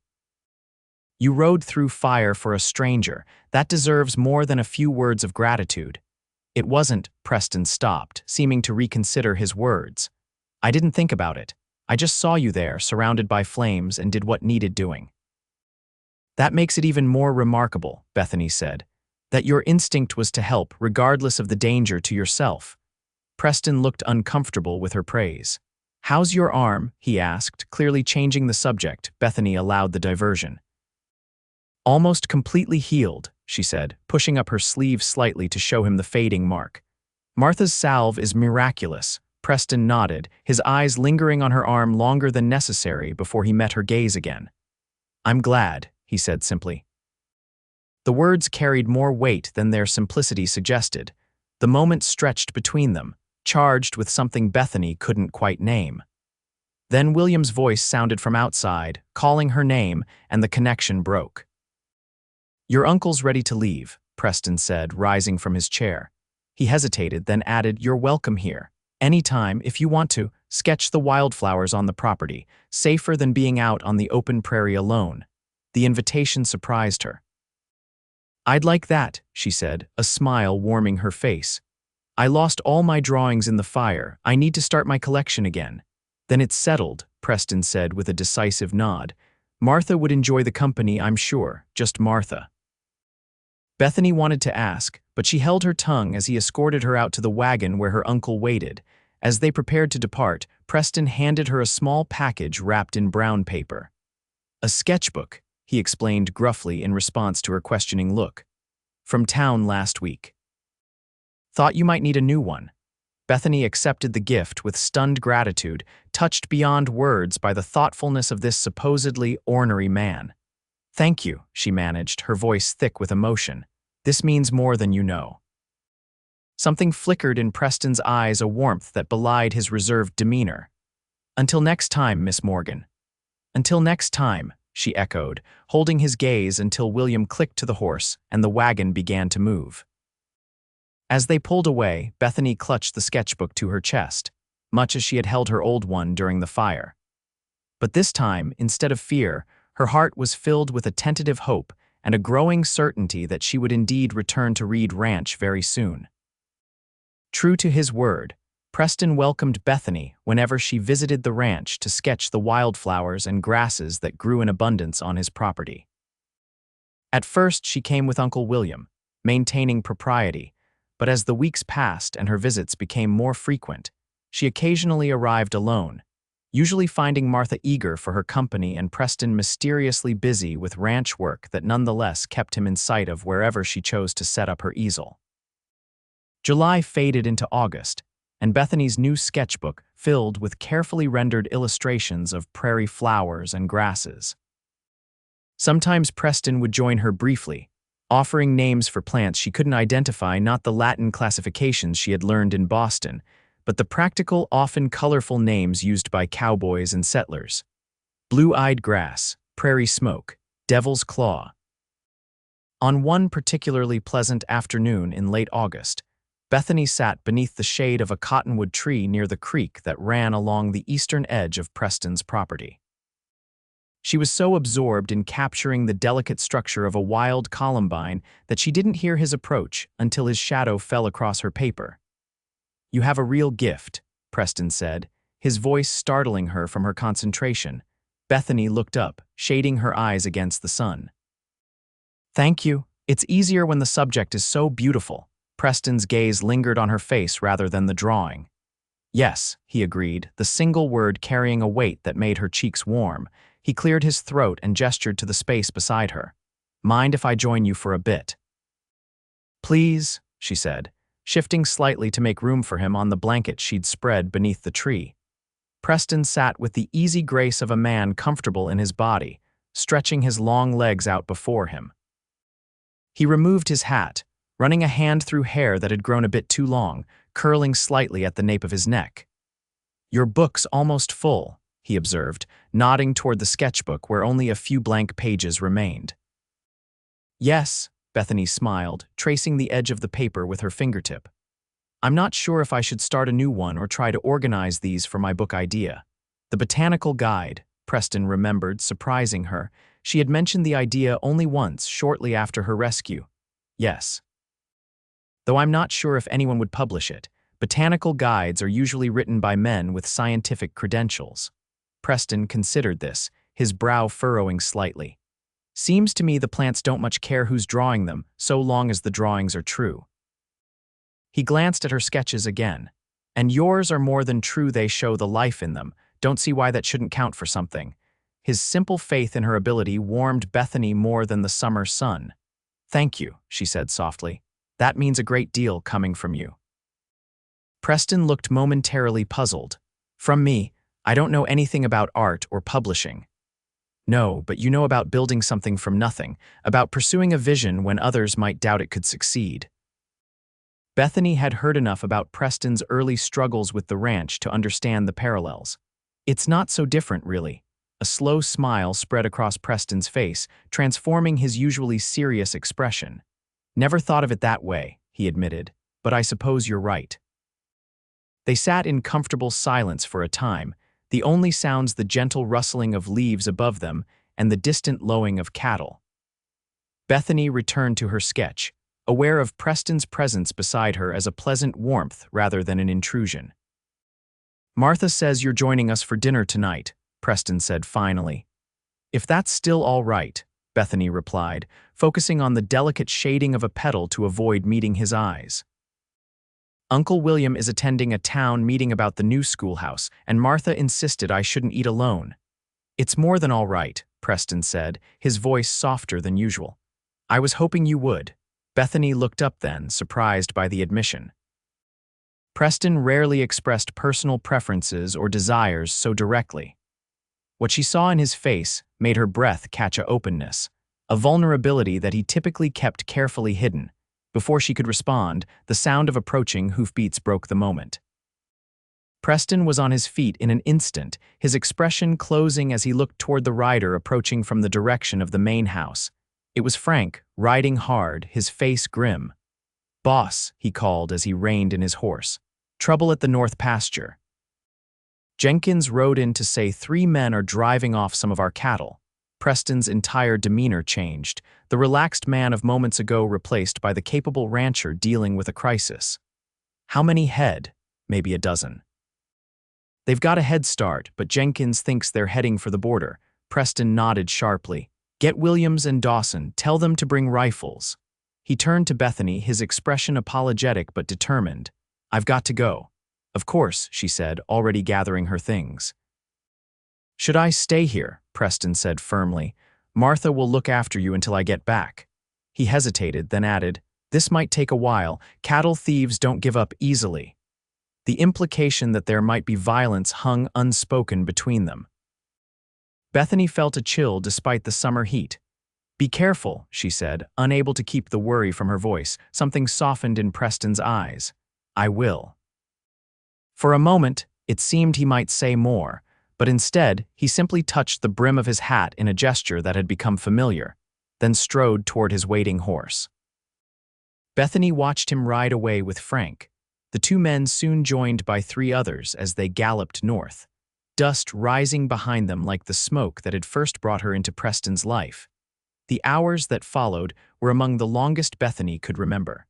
You rode through fire for a stranger. That deserves more than a few words of gratitude. It wasn't. Preston stopped, seeming to reconsider his words. I didn't think about it. I just saw you there, surrounded by flames, and did what needed doing. That makes it even more remarkable, Bethany said, that your instinct was to help regardless of the danger to yourself. Preston looked uncomfortable with her praise. How's your arm? He asked, clearly changing the subject. Bethany allowed the diversion. Almost completely healed, she said, pushing up her sleeve slightly to show him the fading mark. Martha's salve is miraculous. Preston nodded, his eyes lingering on her arm longer than necessary before he met her gaze again. I'm glad, he said simply. The words carried more weight than their simplicity suggested. The moment stretched between them, charged with something Bethany couldn't quite name. Then William's voice sounded from outside, calling her name, and the connection broke. Your uncle's ready to leave, Preston said, rising from his chair. He hesitated, then added, You're welcome here. Anytime, if you want to, sketch the wildflowers on the property, safer than being out on the open prairie alone. The invitation surprised her. I'd like that, she said, a smile warming her face. I lost all my drawings in the fire. I need to start my collection again. Then it's settled, Preston said with a decisive nod. Martha would enjoy the company, I'm sure, just Martha. Bethany wanted to ask, but she held her tongue as he escorted her out to the wagon where her uncle waited. As they prepared to depart, Preston handed her a small package wrapped in brown paper. A sketchbook, he explained gruffly in response to her questioning look. From town last week. Thought you might need a new one. Bethany accepted the gift with stunned gratitude, touched beyond words by the thoughtfulness of this supposedly ornery man. Thank you, she managed, her voice thick with emotion. This means more than you know. Something flickered in Preston's eyes, a warmth that belied his reserved demeanor. Until next time, Miss Morgan. Until next time, she echoed, holding his gaze until William clicked to the horse and the wagon began to move. As they pulled away, Bethany clutched the sketchbook to her chest, much as she had held her old one during the fire. But this time, instead of fear, her heart was filled with a tentative hope and a growing certainty that she would indeed return to Reid Ranch very soon. True to his word, Preston welcomed Bethany whenever she visited the ranch to sketch the wildflowers and grasses that grew in abundance on his property. At first, she came with Uncle William, maintaining propriety, but as the weeks passed and her visits became more frequent, she occasionally arrived alone, usually finding Martha eager for her company and Preston mysteriously busy with ranch work that nonetheless kept him in sight of wherever she chose to set up her easel. July faded into August, and Bethany's new sketchbook filled with carefully rendered illustrations of prairie flowers and grasses. Sometimes Preston would join her briefly, offering names for plants she couldn't identify, not the Latin classifications she had learned in Boston, but the practical, often colorful names used by cowboys and settlers. Blue-eyed grass, prairie smoke, devil's claw. On one particularly pleasant afternoon in late August, Bethany sat beneath the shade of a cottonwood tree near the creek that ran along the eastern edge of Preston's property. She was so absorbed in capturing the delicate structure of a wild columbine that she didn't hear his approach until his shadow fell across her paper. "You have a real gift," Preston said, his voice startling her from her concentration. Bethany looked up, shading her eyes against the sun. "Thank you. It's easier when the subject is so beautiful." Preston's gaze lingered on her face rather than the drawing. "Yes," he agreed, the single word carrying a weight that made her cheeks warm. He cleared his throat and gestured to the space beside her. "Mind if I join you for a bit?" "Please," she said, shifting slightly to make room for him on the blanket she'd spread beneath the tree. Preston sat with the easy grace of a man comfortable in his body, stretching his long legs out before him. He removed his hat, running a hand through hair that had grown a bit too long, curling slightly at the nape of his neck. "Your book's almost full," he observed, nodding toward the sketchbook where only a few blank pages remained. "Yes," Bethany smiled, tracing the edge of the paper with her fingertip. "I'm not sure if I should start a new one or try to organize these for my book idea." The botanical guide, Preston remembered, surprising her. She had mentioned the idea only once, shortly after her rescue. "Yes. Though I'm not sure if anyone would publish it. Botanical guides are usually written by men with scientific credentials." Preston considered this, his brow furrowing slightly. "Seems to me the plants don't much care who's drawing them, so long as the drawings are true." He glanced at her sketches again. "And yours are more than true, they show the life in them. Don't see why that shouldn't count for something." His simple faith in her ability warmed Bethany more than the summer sun. "Thank you," she said softly. "That means a great deal coming from you." Preston looked momentarily puzzled. "From me? I don't know anything about art or publishing." "No, but you know about building something from nothing, about pursuing a vision when others might doubt it could succeed." Bethany had heard enough about Preston's early struggles with the ranch to understand the parallels. "It's not so different, really." A slow smile spread across Preston's face, transforming his usually serious expression. "Never thought of it that way," he admitted, "but I suppose you're right." They sat in comfortable silence for a time, the only sounds the gentle rustling of leaves above them and the distant lowing of cattle. Bethany returned to her sketch, aware of Preston's presence beside her as a pleasant warmth rather than an intrusion. "Martha says you're joining us for dinner tonight," Preston said finally. "If that's still all right," Bethany replied, focusing on the delicate shading of a petal to avoid meeting his eyes. "Uncle William is attending a town meeting about the new schoolhouse, and Martha insisted I shouldn't eat alone." "It's more than all right," Preston said, his voice softer than usual. "I was hoping you would." Bethany looked up then, surprised by the admission. Preston rarely expressed personal preferences or desires so directly. What she saw in his face made her breath catch a openness, a vulnerability that he typically kept carefully hidden. Before she could respond, the sound of approaching hoofbeats broke the moment. Preston was on his feet in an instant, his expression closing as he looked toward the rider approaching from the direction of the main house. It was Frank, riding hard, his face grim. "Boss," he called as he reined in his horse. "Trouble at the north pasture." Jenkins rode in to say 3 men are driving off some of our cattle. Preston's entire demeanor changed, the relaxed man of moments ago replaced by the capable rancher dealing with a crisis. "How many head?" "Maybe a dozen." "They've got a head start, but Jenkins thinks they're heading for the border." Preston nodded sharply. "Get Williams and Dawson, tell them to bring rifles." He turned to Bethany, his expression apologetic but determined. "I've got to go." "Of course," she said, already gathering her things. "Should I stay here?" Preston said firmly. "Martha will look after you until I get back." He hesitated, then added, "This might take a while. Cattle thieves don't give up easily." The implication that there might be violence hung unspoken between them. Bethany felt a chill despite the summer heat. Be careful, she said, unable to keep the worry from her voice. Something softened in Preston's eyes. I will. For a moment, it seemed he might say more, but instead, he simply touched the brim of his hat in a gesture that had become familiar, then strode toward his waiting horse. Bethany watched him ride away with Frank. The two men soon joined by three others as they galloped north, dust rising behind them like the smoke that had first brought her into Preston's life. The hours that followed were among the longest Bethany could remember.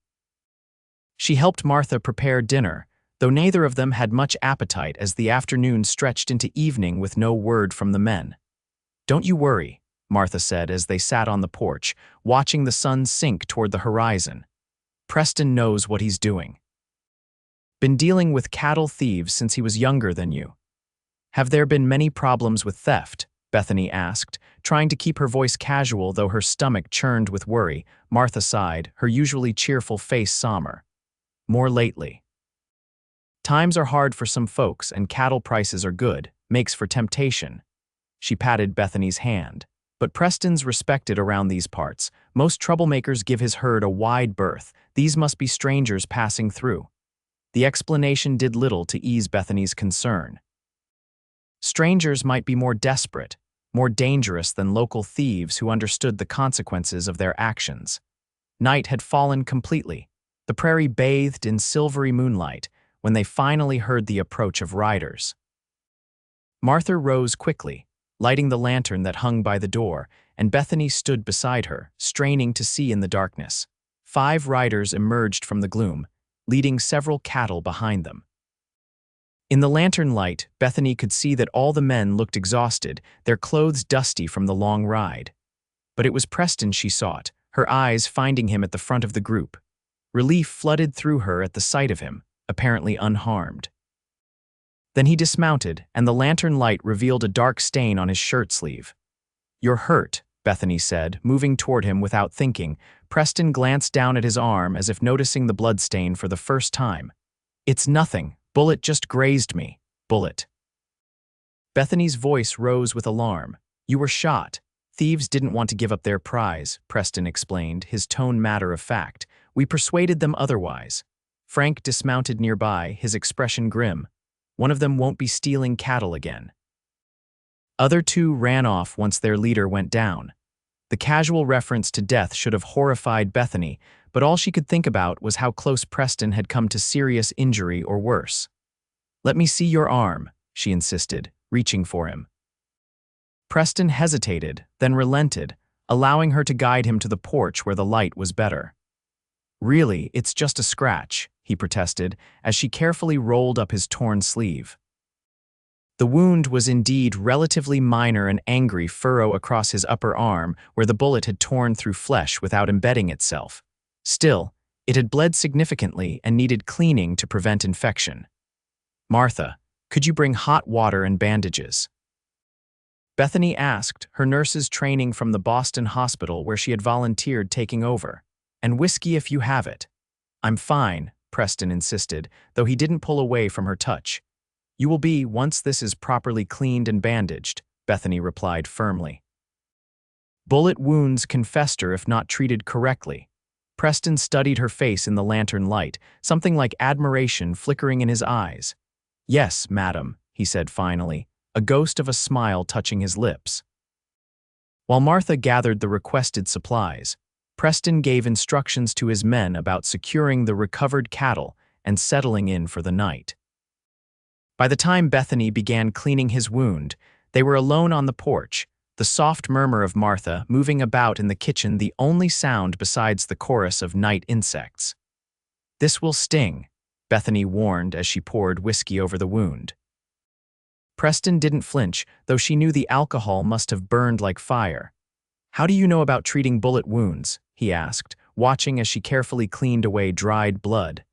She helped Martha prepare dinner, though neither of them had much appetite as the afternoon stretched into evening with no word from the men. Don't you worry, Martha said as they sat on the porch, watching the sun sink toward the horizon. Preston knows what he's doing. Been dealing with cattle thieves since he was younger than you. Have there been many problems with theft? Bethany asked, trying to keep her voice casual though her stomach churned with worry. Martha sighed, her usually cheerful face somber. More lately. Times are hard for some folks and cattle prices are good, makes for temptation. She patted Bethany's hand. But Preston's respected around these parts. Most troublemakers give his herd a wide berth. These must be strangers passing through. The explanation did little to ease Bethany's concern. Strangers might be more desperate, more dangerous than local thieves who understood the consequences of their actions. Night had fallen completely. The prairie bathed in silvery moonlight when they finally heard the approach of riders. Martha rose quickly, lighting the lantern that hung by the door, and Bethany stood beside her, straining to see in the darkness. 5 riders emerged from the gloom, leading several cattle behind them. In the lantern light, Bethany could see that all the men looked exhausted, their clothes dusty from the long ride. But it was Preston she sought, her eyes finding him at the front of the group. Relief flooded through her at the sight of him, apparently unharmed. Then he dismounted, and the lantern light revealed a dark stain on his shirt sleeve. You're hurt, Bethany said, moving toward him without thinking. Preston glanced down at his arm as if noticing the bloodstain for the first time. It's nothing. Bullet just grazed me. Bullet. Bethany's voice rose with alarm. You were shot. Thieves didn't want to give up their prize, Preston explained, his tone matter of fact. We persuaded them otherwise. Frank dismounted nearby, his expression grim. One of them won't be stealing cattle again. Other 2 ran off once their leader went down. The casual reference to death should have horrified Bethany, but all she could think about was how close Preston had come to serious injury or worse. Let me see your arm, she insisted, reaching for him. Preston hesitated, then relented, allowing her to guide him to the porch where the light was better. Really, it's just a scratch, he protested, as she carefully rolled up his torn sleeve. The wound was indeed relatively minor, an angry furrow across his upper arm where the bullet had torn through flesh without embedding itself. Still, it had bled significantly and needed cleaning to prevent infection. Martha, could you bring hot water and bandages? Bethany asked, her nurses training from the Boston hospital where she had volunteered taking over. And whiskey if you have it. I'm fine, Preston insisted, though he didn't pull away from her touch. You will be once this is properly cleaned and bandaged, Bethany replied firmly. Bullet wounds can fester if not treated correctly. Preston studied her face in the lantern light, something like admiration flickering in his eyes. Yes, madam, he said finally, a ghost of a smile touching his lips. While Martha gathered the requested supplies, Preston gave instructions to his men about securing the recovered cattle and settling in for the night. By the time Bethany began cleaning his wound, they were alone on the porch, the soft murmur of Martha moving about in the kitchen the only sound besides the chorus of night insects. This will sting, Bethany warned as she poured whiskey over the wound. Preston didn't flinch, though she knew the alcohol must have burned like fire. How do you know about treating bullet wounds? He asked, watching as she carefully cleaned away dried blood.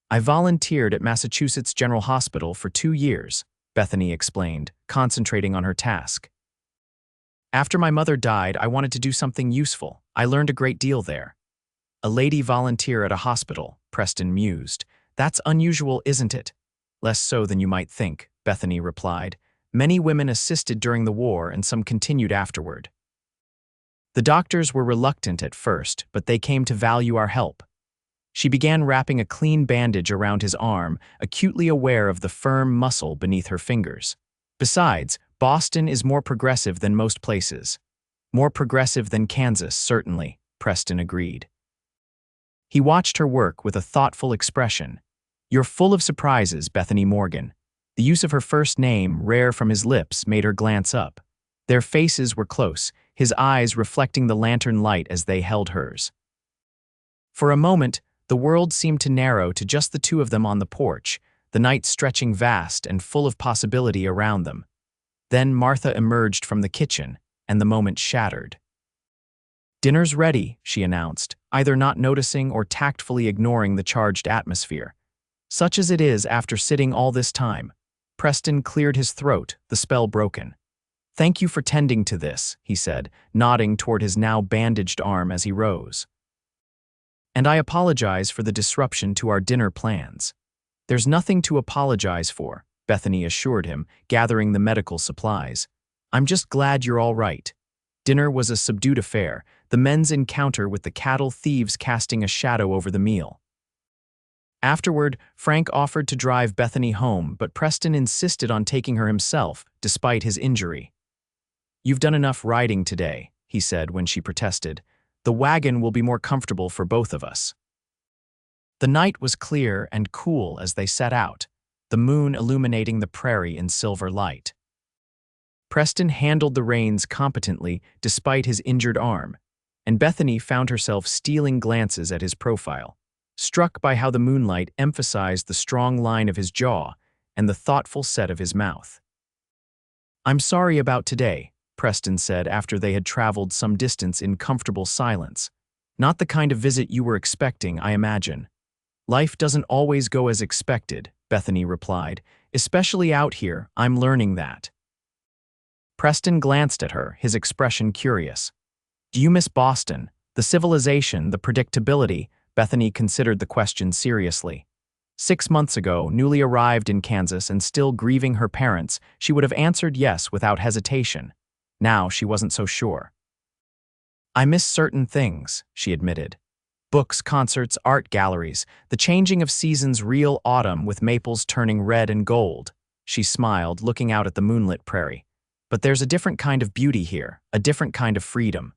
I volunteered at Massachusetts General Hospital for 2 years, Bethany explained, concentrating on her task. After my mother died, I wanted to do something useful. I learned a great deal there. A lady volunteer at a hospital, Preston mused. That's unusual, isn't it? Less so than you might think, Bethany replied. Many women assisted during the war and some continued afterward. The doctors were reluctant at first, but they came to value our help. She began wrapping a clean bandage around his arm, acutely aware of the firm muscle beneath her fingers. Besides, Boston is more progressive than most places. More progressive than Kansas, certainly, Preston agreed. He watched her work with a thoughtful expression. You're full of surprises, Bethany Morgan. The use of her first name, rare from his lips, made her glance up. Their faces were close, his eyes reflecting the lantern light as they held hers. For a moment, the world seemed to narrow to just the two of them on the porch, the night stretching vast and full of possibility around them. Then Martha emerged from the kitchen, and the moment shattered. "Dinner's ready," she announced, either not noticing or tactfully ignoring the charged atmosphere. Such as it is after sitting all this time. Preston cleared his throat, the spell broken. "Thank you for tending to this," he said, nodding toward his now bandaged arm as he rose. "And I apologize for the disruption to our dinner plans." "There's nothing to apologize for," Bethany assured him, gathering the medical supplies. "I'm just glad you're all right." Dinner was a subdued affair, the men's encounter with the cattle thieves casting a shadow over the meal. Afterward, Frank offered to drive Bethany home, but Preston insisted on taking her himself, despite his injury. "You've done enough riding today," he said when she protested. "The wagon will be more comfortable for both of us." The night was clear and cool as they set out, the moon illuminating the prairie in silver light. Preston handled the reins competently despite his injured arm, and Bethany found herself stealing glances at his profile, struck by how the moonlight emphasized the strong line of his jaw and the thoughtful set of his mouth. "I'm sorry about today," Preston said after they had traveled some distance in comfortable silence. "Not the kind of visit you were expecting, I imagine." "Life doesn't always go as expected," Bethany replied. "Especially out here, I'm learning that." Preston glanced at her, his expression curious. "Do you miss Boston? The civilization, the predictability?" Bethany considered the question seriously. 6 months ago, newly arrived in Kansas and still grieving her parents, she would have answered yes without hesitation. Now she wasn't so sure. "I miss certain things," she admitted. "Books, concerts, art galleries, the changing of seasons, real autumn with maples turning red and gold." She smiled, looking out at the moonlit prairie. "But there's a different kind of beauty here, a different kind of freedom."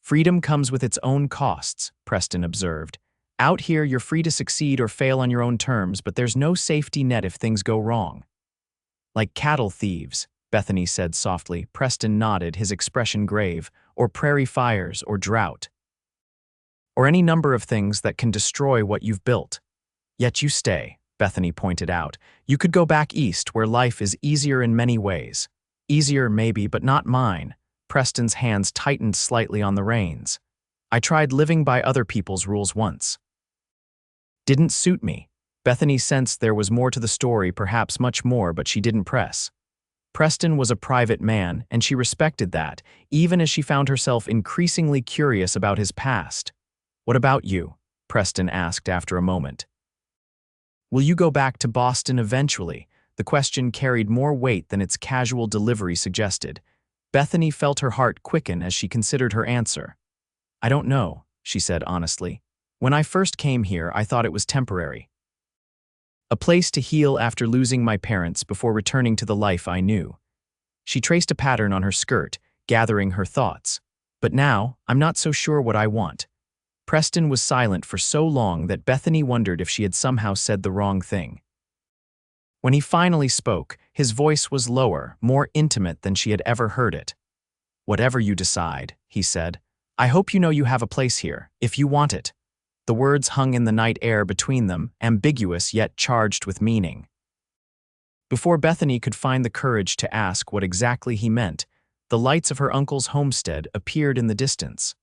"Freedom comes with its own costs," Preston observed. "Out here, you're free to succeed or fail on your own terms, but there's no safety net if things go wrong." "Like cattle thieves," Bethany said softly. Preston nodded, his expression grave. "Or prairie fires or drought. Or any number of things that can destroy what you've built. Yet you stay," Bethany pointed out. "You could go back east where life is easier in many ways." "Easier maybe, but not mine." Preston's hands tightened slightly on the reins. "I tried living by other people's rules once. Didn't suit me." Bethany sensed there was more to the story, perhaps much more, but she didn't press. Preston was a private man, and she respected that, even as she found herself increasingly curious about his past. "What about you?" Preston asked after a moment. "Will you go back to Boston eventually?" The question carried more weight than its casual delivery suggested. Bethany felt her heart quicken as she considered her answer. "I don't know," she said honestly. "When I first came here, I thought it was temporary. A place to heal after losing my parents before returning to the life I knew." She traced a pattern on her skirt, gathering her thoughts. "But now, I'm not so sure what I want." Preston was silent for so long that Bethany wondered if she had somehow said the wrong thing. When he finally spoke, his voice was lower, more intimate than she had ever heard it. "Whatever you decide," he said. "I hope you know you have a place here, if you want it." The words hung in the night air between them, ambiguous yet charged with meaning. Before Bethany could find the courage to ask what exactly he meant, the lights of her uncle's homestead appeared in the distance.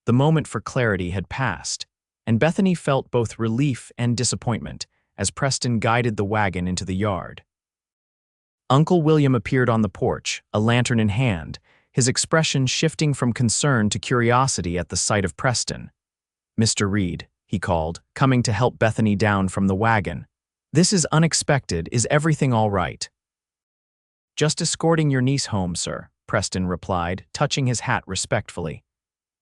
The moment for clarity had passed, and Bethany felt both relief and disappointment as Preston guided the wagon into the yard. Uncle William appeared on the porch, a lantern in hand, his expression shifting from concern to curiosity at the sight of Preston. "Mr. Reid," he called, coming to help Bethany down from the wagon. "This is unexpected. Is everything all right?" "Just escorting your niece home, sir," Preston replied, touching his hat respectfully.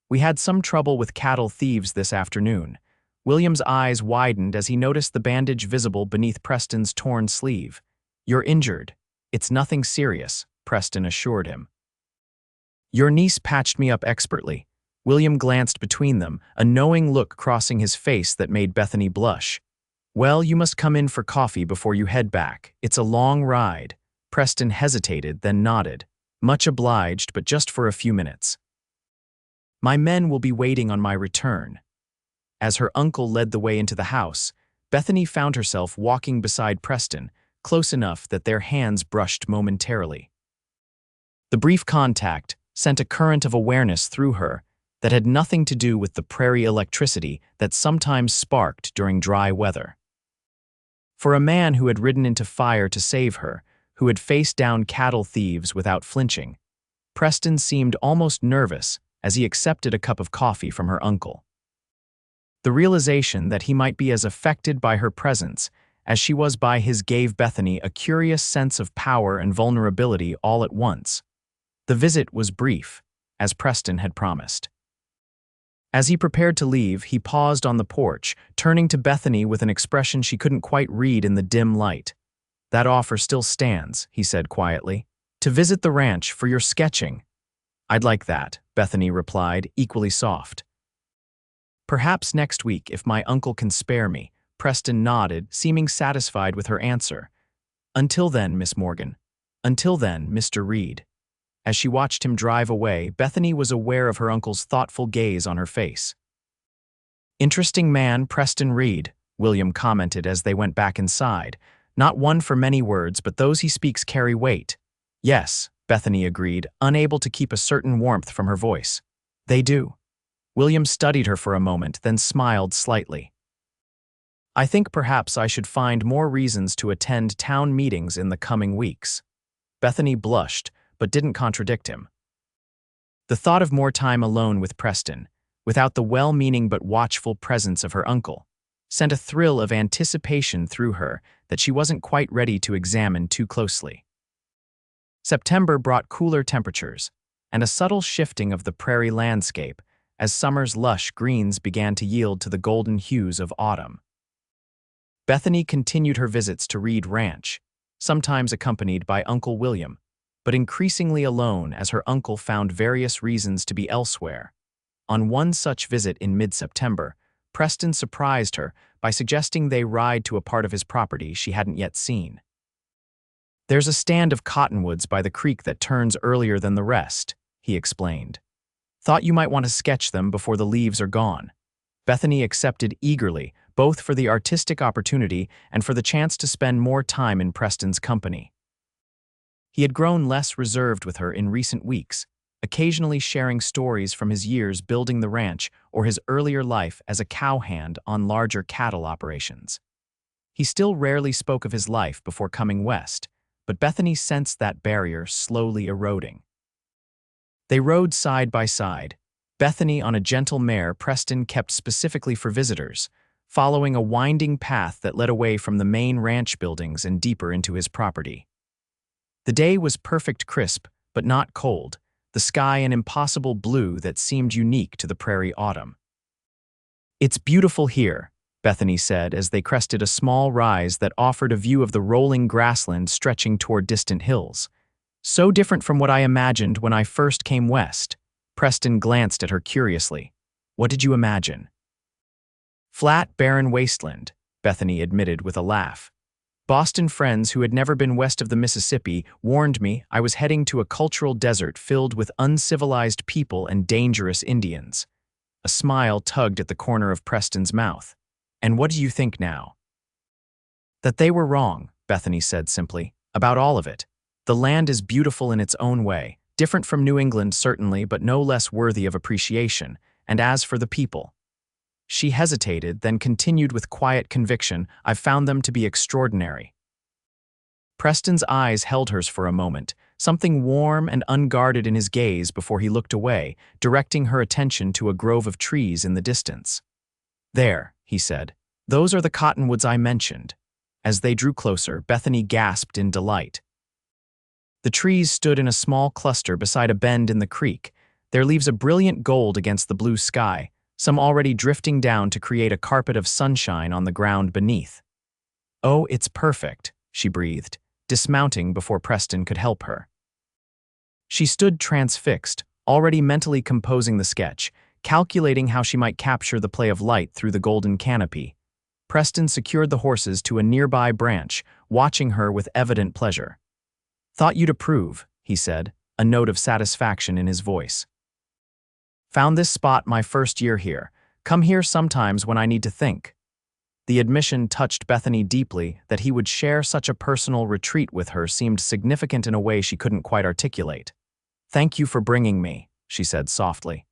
We had some trouble with cattle thieves this afternoon. William's eyes widened as he noticed the bandage visible beneath Preston's torn sleeve. You're injured. It's nothing serious, Preston assured him. Your niece patched me up expertly. William glanced between them, a knowing look crossing his face that made Bethany blush. Well, you must come in for coffee before you head back. It's a long ride. Preston hesitated, then nodded. Much obliged, but just for a few minutes. My men will be waiting on my return. As her uncle led the way into the house, Bethany found herself walking beside Preston, close enough that their hands brushed momentarily. The brief contact sent a current of awareness through her that had nothing to do with the prairie electricity that sometimes sparked during dry weather. For a man who had ridden into fire to save her, who had faced down cattle thieves without flinching, Preston seemed almost nervous as he accepted a cup of coffee from her uncle. The realization that he might be as affected by her presence as she was by his gave Bethany a curious sense of power and vulnerability all at once. The visit was brief, as Preston had promised. As he prepared to leave, he paused on the porch, turning to Bethany with an expression she couldn't quite read in the dim light. That offer still stands, he said quietly, to visit the ranch for your sketching. I'd like that, Bethany replied, equally soft. Perhaps next week if my uncle can spare me, Preston nodded, seeming satisfied with her answer. Until then, Miss Morgan. Until then, Mr. Reid. As she watched him drive away, Bethany was aware of her uncle's thoughtful gaze on her face. Interesting man, Preston Reid, William commented as they went back inside. Not one for many words, but those he speaks carry weight. Yes, Bethany agreed, unable to keep a certain warmth from her voice. They do. William studied her for a moment, then smiled slightly. I think perhaps I should find more reasons to attend town meetings in the coming weeks. Bethany blushed, but didn't contradict him. The thought of more time alone with Preston, without the well-meaning but watchful presence of her uncle, sent a thrill of anticipation through her that she wasn't quite ready to examine too closely. September brought cooler temperatures and a subtle shifting of the prairie landscape as summer's lush greens began to yield to the golden hues of autumn. Bethany continued her visits to Reid Ranch, sometimes accompanied by Uncle William, but increasingly alone as her uncle found various reasons to be elsewhere. On one such visit in mid-September, Preston surprised her by suggesting they ride to a part of his property she hadn't yet seen. There's a stand of cottonwoods by the creek that turns earlier than the rest, he explained. Thought you might want to sketch them before the leaves are gone. Bethany accepted eagerly, both for the artistic opportunity and for the chance to spend more time in Preston's company. He had grown less reserved with her in recent weeks, occasionally sharing stories from his years building the ranch or his earlier life as a cowhand on larger cattle operations. He still rarely spoke of his life before coming west, but Bethany sensed that barrier slowly eroding. They rode side by side, Bethany on a gentle mare Preston kept specifically for visitors, following a winding path that led away from the main ranch buildings and deeper into his property. The day was perfect crisp, but not cold, the sky an impossible blue that seemed unique to the prairie autumn. It's beautiful here, Bethany said as they crested a small rise that offered a view of the rolling grassland stretching toward distant hills. So different from what I imagined when I first came west. Preston glanced at her curiously. What did you imagine? Flat, barren wasteland, Bethany admitted with a laugh. Boston friends who had never been west of the Mississippi warned me I was heading to a cultural desert filled with uncivilized people and dangerous Indians. A smile tugged at the corner of Preston's mouth. And what do you think now? That they were wrong, Bethany said simply, about all of it. The land is beautiful in its own way, different from New England certainly, but no less worthy of appreciation. And as for the people, she hesitated, then continued with quiet conviction, I've found them to be extraordinary. Preston's eyes held hers for a moment, something warm and unguarded in his gaze before he looked away, directing her attention to a grove of trees in the distance. There, he said, those are the cottonwoods I mentioned. As they drew closer, Bethany gasped in delight. The trees stood in a small cluster beside a bend in the creek, their leaves a brilliant gold against the blue sky, some already drifting down to create a carpet of sunshine on the ground beneath. "Oh, it's perfect," she breathed, dismounting before Preston could help her. She stood transfixed, already mentally composing the sketch, calculating how she might capture the play of light through the golden canopy. Preston secured the horses to a nearby branch, watching her with evident pleasure. "Thought you'd approve," he said, a note of satisfaction in his voice. "Found this spot my first year here. Come here sometimes when I need to think." The admission touched Bethany deeply. That he would share such a personal retreat with her seemed significant in a way she couldn't quite articulate. "Thank you for bringing me," she said softly.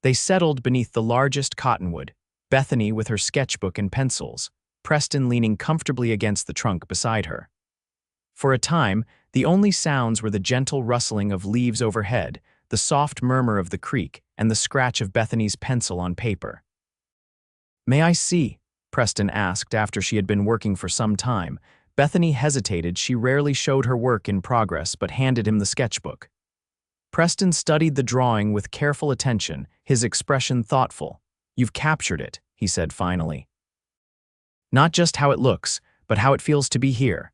They settled beneath the largest cottonwood, Bethany with her sketchbook and pencils, Preston leaning comfortably against the trunk beside her. For a time, the only sounds were the gentle rustling of leaves overhead, the soft murmur of the creek, and the scratch of Bethany's pencil on paper. "May I see?" Preston asked after she had been working for some time. Bethany hesitated. She rarely showed her work in progress but handed him the sketchbook. Preston studied the drawing with careful attention, his expression thoughtful. "You've captured it," he said finally. "Not just how it looks, but how it feels to be here."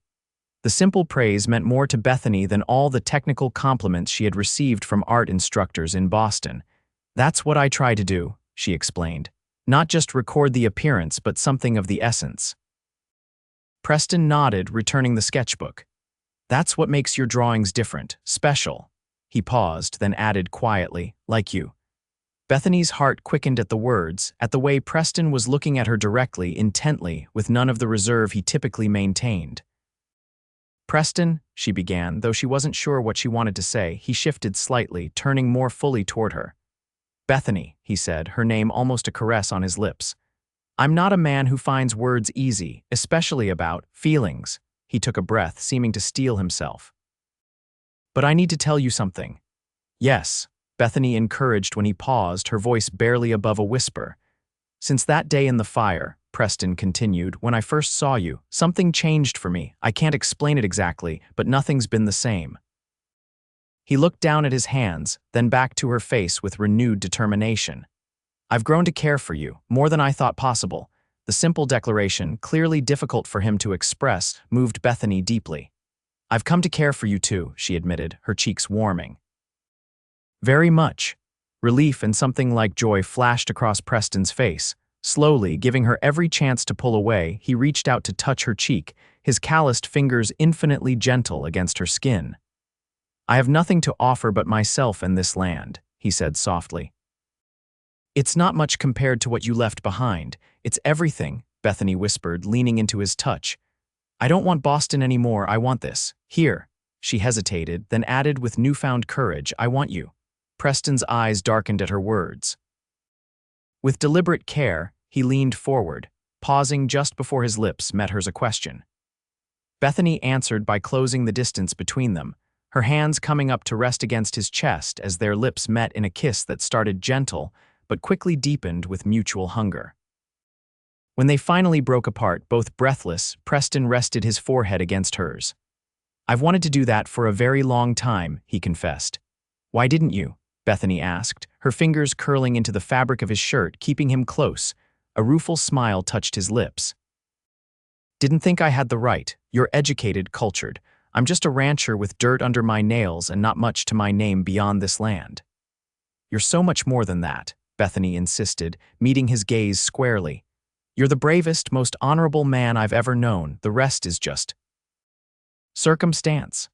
The simple praise meant more to Bethany than all the technical compliments she had received from art instructors in Boston. "That's what I try to do," she explained. "Not just record the appearance, but something of the essence." Preston nodded, returning the sketchbook. "That's what makes your drawings different, special." He paused, then added quietly, "Like you." Bethany's heart quickened at the words, at the way Preston was looking at her directly, intently, with none of the reserve he typically maintained. "Preston," she began, though she wasn't sure what she wanted to say. He shifted slightly, turning more fully toward her. "Bethany," he said, her name almost a caress on his lips. "I'm not a man who finds words easy, especially about feelings." He took a breath, seeming to steel himself. "But I need to tell you something." "Yes," Bethany encouraged when he paused, her voice barely above a whisper. "Since that day in the fire," Preston continued, "when I first saw you, something changed for me. I can't explain it exactly, but nothing's been the same." He looked down at his hands, then back to her face with renewed determination. "I've grown to care for you, more than I thought possible." The simple declaration, clearly difficult for him to express, moved Bethany deeply. "I've come to care for you too," she admitted, her cheeks warming. "Very much." Relief and something like joy flashed across Preston's face. Slowly, giving her every chance to pull away, he reached out to touch her cheek, his calloused fingers infinitely gentle against her skin. "I have nothing to offer but myself and this land," he said softly. "It's not much compared to what you left behind. It's everything," Bethany whispered, leaning into his touch. "I don't want Boston anymore, I want this. Here." She hesitated, then added with newfound courage, "I want you." Preston's eyes darkened at her words. With deliberate care, he leaned forward, pausing just before his lips met hers a question. Bethany answered by closing the distance between them, her hands coming up to rest against his chest as their lips met in a kiss that started gentle but quickly deepened with mutual hunger. When they finally broke apart, both breathless, Preston rested his forehead against hers. "I've wanted to do that for a very long time," he confessed. "Why didn't you?" Bethany asked, her fingers curling into the fabric of his shirt, keeping him close. A rueful smile touched his lips. "Didn't think I had the right. You're educated, cultured. I'm just a rancher with dirt under my nails and not much to my name beyond this land." "You're so much more than that," Bethany insisted, meeting his gaze squarely. "You're the bravest, most honorable man I've ever known. The rest is just circumstance."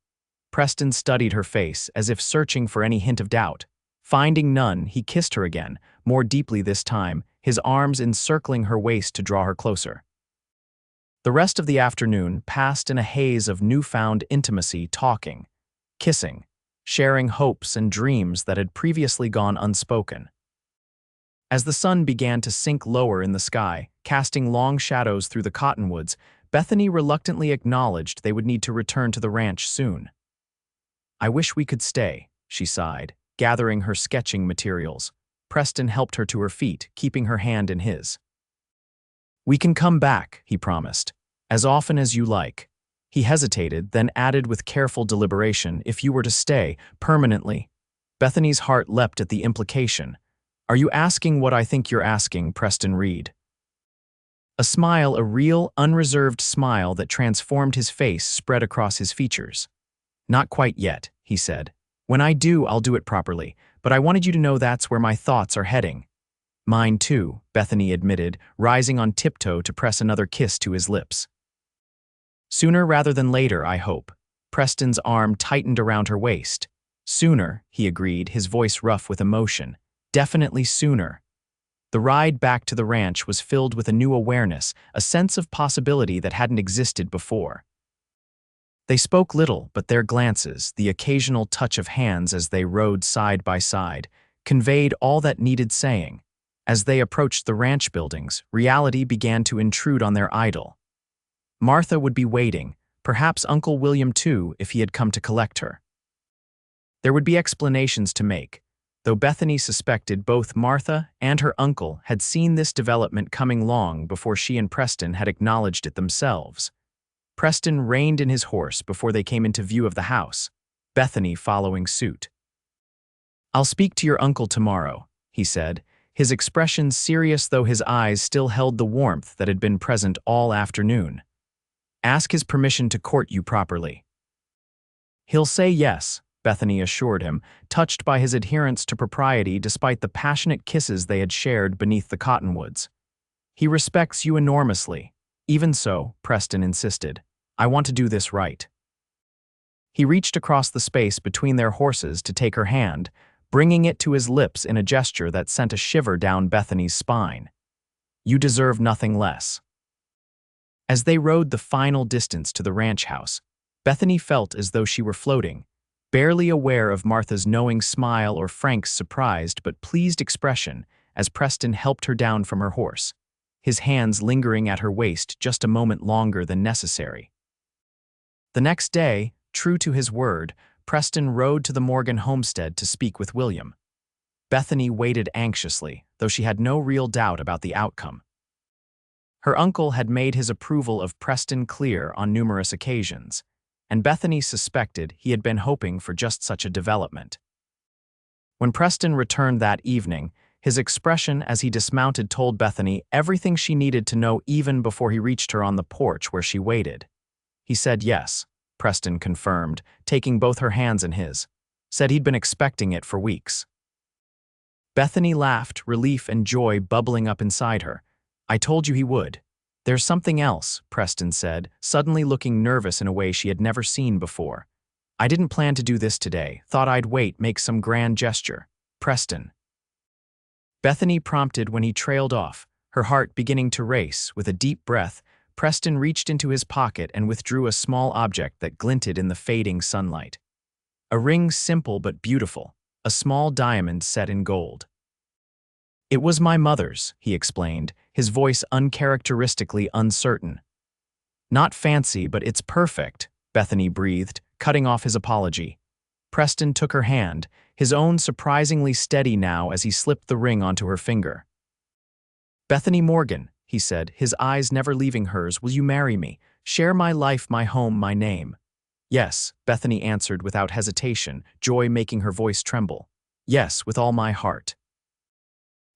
Preston studied her face, as if searching for any hint of doubt. Finding none, he kissed her again, more deeply this time, his arms encircling her waist to draw her closer. The rest of the afternoon passed in a haze of newfound intimacy, talking, kissing, sharing hopes and dreams that had previously gone unspoken. As the sun began to sink lower in the sky, casting long shadows through the cottonwoods, Bethany reluctantly acknowledged they would need to return to the ranch soon. "I wish we could stay," she sighed, gathering her sketching materials. Preston helped her to her feet, keeping her hand in his. "We can come back," he promised, "as often as you like." He hesitated, then added with careful deliberation, "If you were to stay, permanently." Bethany's heart leapt at the implication. "Are you asking what I think you're asking, Preston Reid?" A smile, a real, unreserved smile that transformed his face, spread across his features. "Not quite yet," he said. "When I do, I'll do it properly, but I wanted you to know that's where my thoughts are heading." "Mine too," Bethany admitted, rising on tiptoe to press another kiss to his lips. "Sooner rather than later, I hope." Preston's arm tightened around her waist. "Sooner," he agreed, his voice rough with emotion. "Definitely sooner." The ride back to the ranch was filled with a new awareness, a sense of possibility that hadn't existed before. They spoke little, but their glances, the occasional touch of hands as they rode side by side, conveyed all that needed saying. As they approached the ranch buildings, reality began to intrude on their idyll. Martha would be waiting, perhaps Uncle William too, if he had come to collect her. There would be explanations to make, though Bethany suspected both Martha and her uncle had seen this development coming long before she and Preston had acknowledged it themselves. Preston reined in his horse before they came into view of the house, Bethany following suit. "I'll speak to your uncle tomorrow," he said, his expression serious though his eyes still held the warmth that had been present all afternoon. "Ask his permission to court you properly." "He'll say yes," Bethany assured him, touched by his adherence to propriety despite the passionate kisses they had shared beneath the cottonwoods. "He respects you enormously." "Even so," Preston insisted, "I want to do this right." He reached across the space between their horses to take her hand, bringing it to his lips in a gesture that sent a shiver down Bethany's spine. "You deserve nothing less." As they rode the final distance to the ranch house, Bethany felt as though she were floating, barely aware of Martha's knowing smile or Frank's surprised but pleased expression as Preston helped her down from her horse, his hands lingering at her waist just a moment longer than necessary. The next day, true to his word, Preston rode to the Morgan homestead to speak with William. Bethany waited anxiously, though she had no real doubt about the outcome. Her uncle had made his approval of Preston clear on numerous occasions, and Bethany suspected he had been hoping for just such a development. When Preston returned that evening, his expression as he dismounted told Bethany everything she needed to know even before he reached her on the porch where she waited. He said yes, Preston confirmed, taking both her hands in his. Said he'd been expecting it for weeks. Bethany laughed, relief and joy bubbling up inside her. "I told you he would." "There's something else," Preston said, suddenly looking nervous in a way she had never seen before. "I didn't plan to do this today. Thought I'd wait, make some grand gesture." "Preston." Bethany prompted when he trailed off, her heart beginning to race. With a deep breath, Preston reached into his pocket and withdrew a small object that glinted in the fading sunlight. A ring simple but beautiful, a small diamond set in gold. "It was my mother's," he explained, his voice uncharacteristically uncertain. "Not fancy, but it's perfect," Bethany breathed, cutting off his apology. Preston took her hand, his own surprisingly steady now as he slipped the ring onto her finger. "Bethany Morgan," he said, his eyes never leaving hers, "will you marry me? Share my life, my home, my name?" "Yes," Bethany answered without hesitation, joy making her voice tremble. "Yes, with all my heart."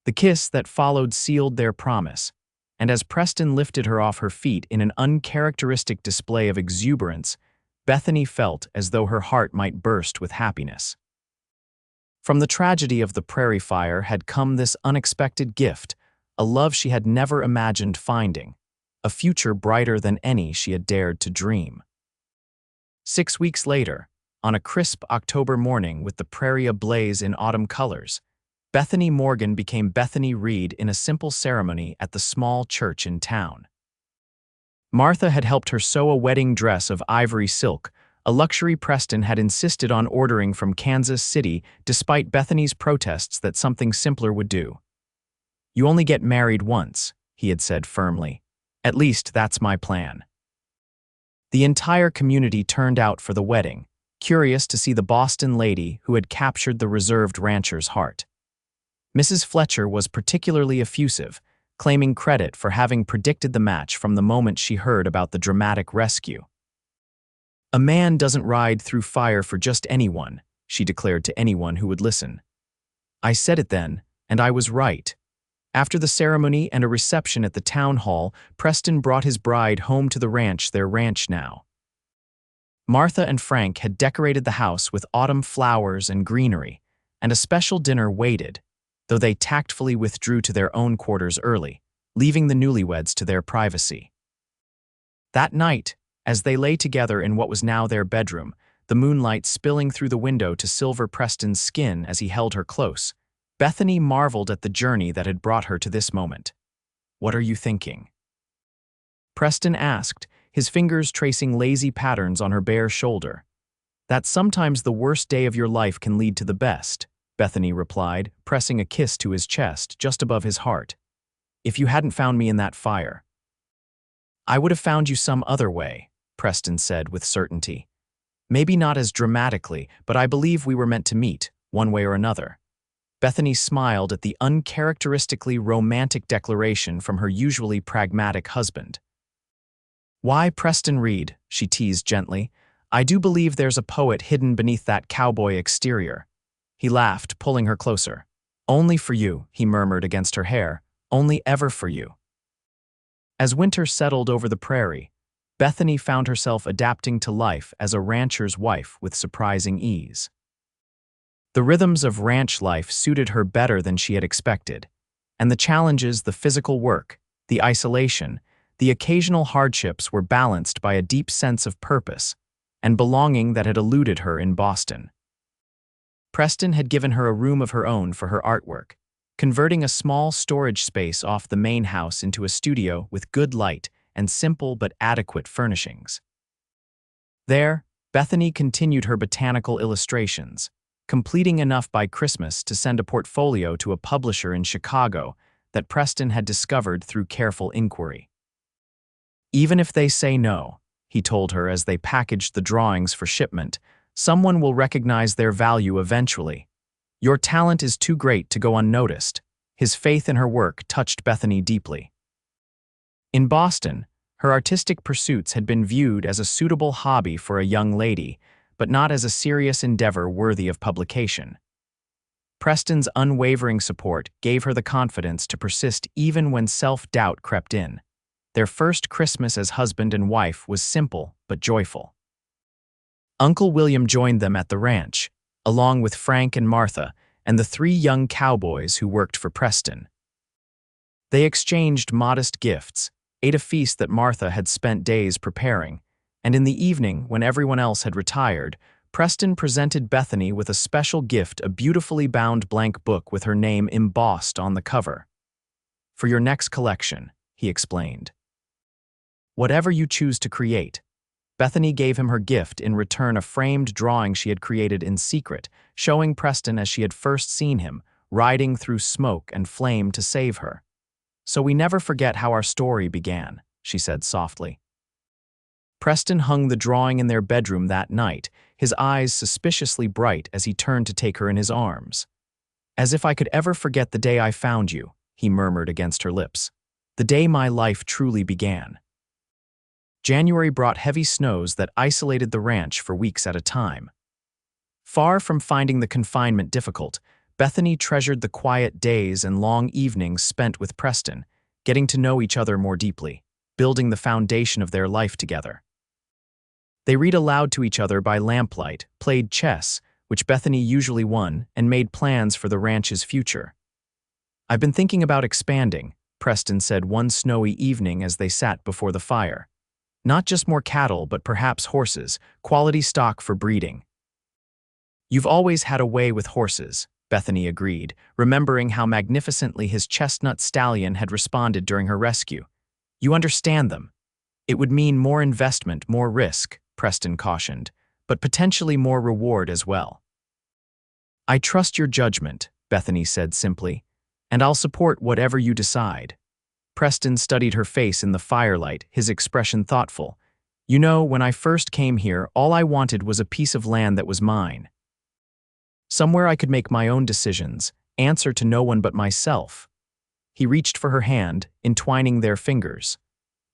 The kiss that followed sealed their promise, and as Preston lifted her off her feet in an uncharacteristic display of exuberance, Bethany felt as though her heart might burst with happiness. From the tragedy of the Prairie fire had come this unexpected gift, a love she had never imagined finding, a future brighter than any she had dared to dream. 6 weeks later, on a crisp October morning with the prairie ablaze in autumn colors, Bethany Morgan became Bethany Reid in a simple ceremony at the small church in town. Martha had helped her sew a wedding dress of ivory silk, a luxury Preston had insisted on ordering from Kansas City despite Bethany's protests that something simpler would do. "You only get married once," he had said firmly. "At least that's my plan." The entire community turned out for the wedding, curious to see the Boston lady who had captured the reserved rancher's heart. Mrs. Fletcher was particularly effusive, claiming credit for having predicted the match from the moment she heard about the dramatic rescue. "A man doesn't ride through fire for just anyone," she declared to anyone who would listen. "I said it then, and I was right." After the ceremony and a reception at the town hall, Preston brought his bride home to the ranch, their ranch now. Martha and Frank had decorated the house with autumn flowers and greenery, and a special dinner waited, though they tactfully withdrew to their own quarters early, leaving the newlyweds to their privacy. That night, as they lay together in what was now their bedroom, the moonlight spilling through the window to silver Preston's skin as he held her close, Bethany marveled at the journey that had brought her to this moment. "What are you thinking?" Preston asked, his fingers tracing lazy patterns on her bare shoulder. "That sometimes the worst day of your life can lead to the best," Bethany replied, pressing a kiss to his chest just above his heart. "If you hadn't found me in that fire, I would have found you some other way," Preston said with certainty. "Maybe not as dramatically, but I believe we were meant to meet, one way or another." Bethany smiled at the uncharacteristically romantic declaration from her usually pragmatic husband. "Why Preston Reid?" she teased gently. "I do believe there's a poet hidden beneath that cowboy exterior." He laughed, pulling her closer. "Only for you," he murmured against her hair. "Only ever for you." As winter settled over the prairie, Bethany found herself adapting to life as a rancher's wife with surprising ease. The rhythms of ranch life suited her better than she had expected, and the challenges, the physical work, the isolation, the occasional hardships were balanced by a deep sense of purpose and belonging that had eluded her in Boston. Preston had given her a room of her own for her artwork, converting a small storage space off the main house into a studio with good light and simple but adequate furnishings. There, Bethany continued her botanical illustrations, completing enough by Christmas to send a portfolio to a publisher in Chicago that Preston had discovered through careful inquiry. "Even if they say no," he told her as they packaged the drawings for shipment, "someone will recognize their value eventually. Your talent is too great to go unnoticed." His faith in her work touched Bethany deeply. In Boston, her artistic pursuits had been viewed as a suitable hobby for a young lady, but not as a serious endeavor worthy of publication. Preston's unwavering support gave her the confidence to persist even when self-doubt crept in. Their first Christmas as husband and wife was simple but joyful. Uncle William joined them at the ranch, along with Frank and Martha and the 3 young cowboys who worked for Preston. They exchanged modest gifts, ate a feast that Martha had spent days preparing, and in the evening, when everyone else had retired, Preston presented Bethany with a special gift, a beautifully bound blank book with her name embossed on the cover. "For your next collection," he explained. "Whatever you choose to create." Bethany gave him her gift, in return a framed drawing she had created in secret, showing Preston as she had first seen him, riding through smoke and flame to save her. "So we never forget how our story began," she said softly. Preston hung the drawing in their bedroom that night, his eyes suspiciously bright as he turned to take her in his arms. "As if I could ever forget the day I found you," he murmured against her lips. "The day my life truly began." January brought heavy snows that isolated the ranch for weeks at a time. Far from finding the confinement difficult, Bethany treasured the quiet days and long evenings spent with Preston, getting to know each other more deeply, building the foundation of their life together. They read aloud to each other by lamplight, played chess, which Bethany usually won, and made plans for the ranch's future. "I've been thinking about expanding," Preston said one snowy evening as they sat before the fire. "Not just more cattle, but perhaps horses, quality stock for breeding." "You've always had a way with horses," Bethany agreed, remembering how magnificently his chestnut stallion had responded during her rescue. "You understand them." "It would mean more investment, more risk," Preston cautioned, "but potentially more reward as well." "I trust your judgment," Bethany said simply, "and I'll support whatever you decide." Preston studied her face in the firelight, his expression thoughtful. "You know, when I first came here, all I wanted was a piece of land that was mine. Somewhere I could make my own decisions, answer to no one but myself." He reached for her hand, entwining their fingers.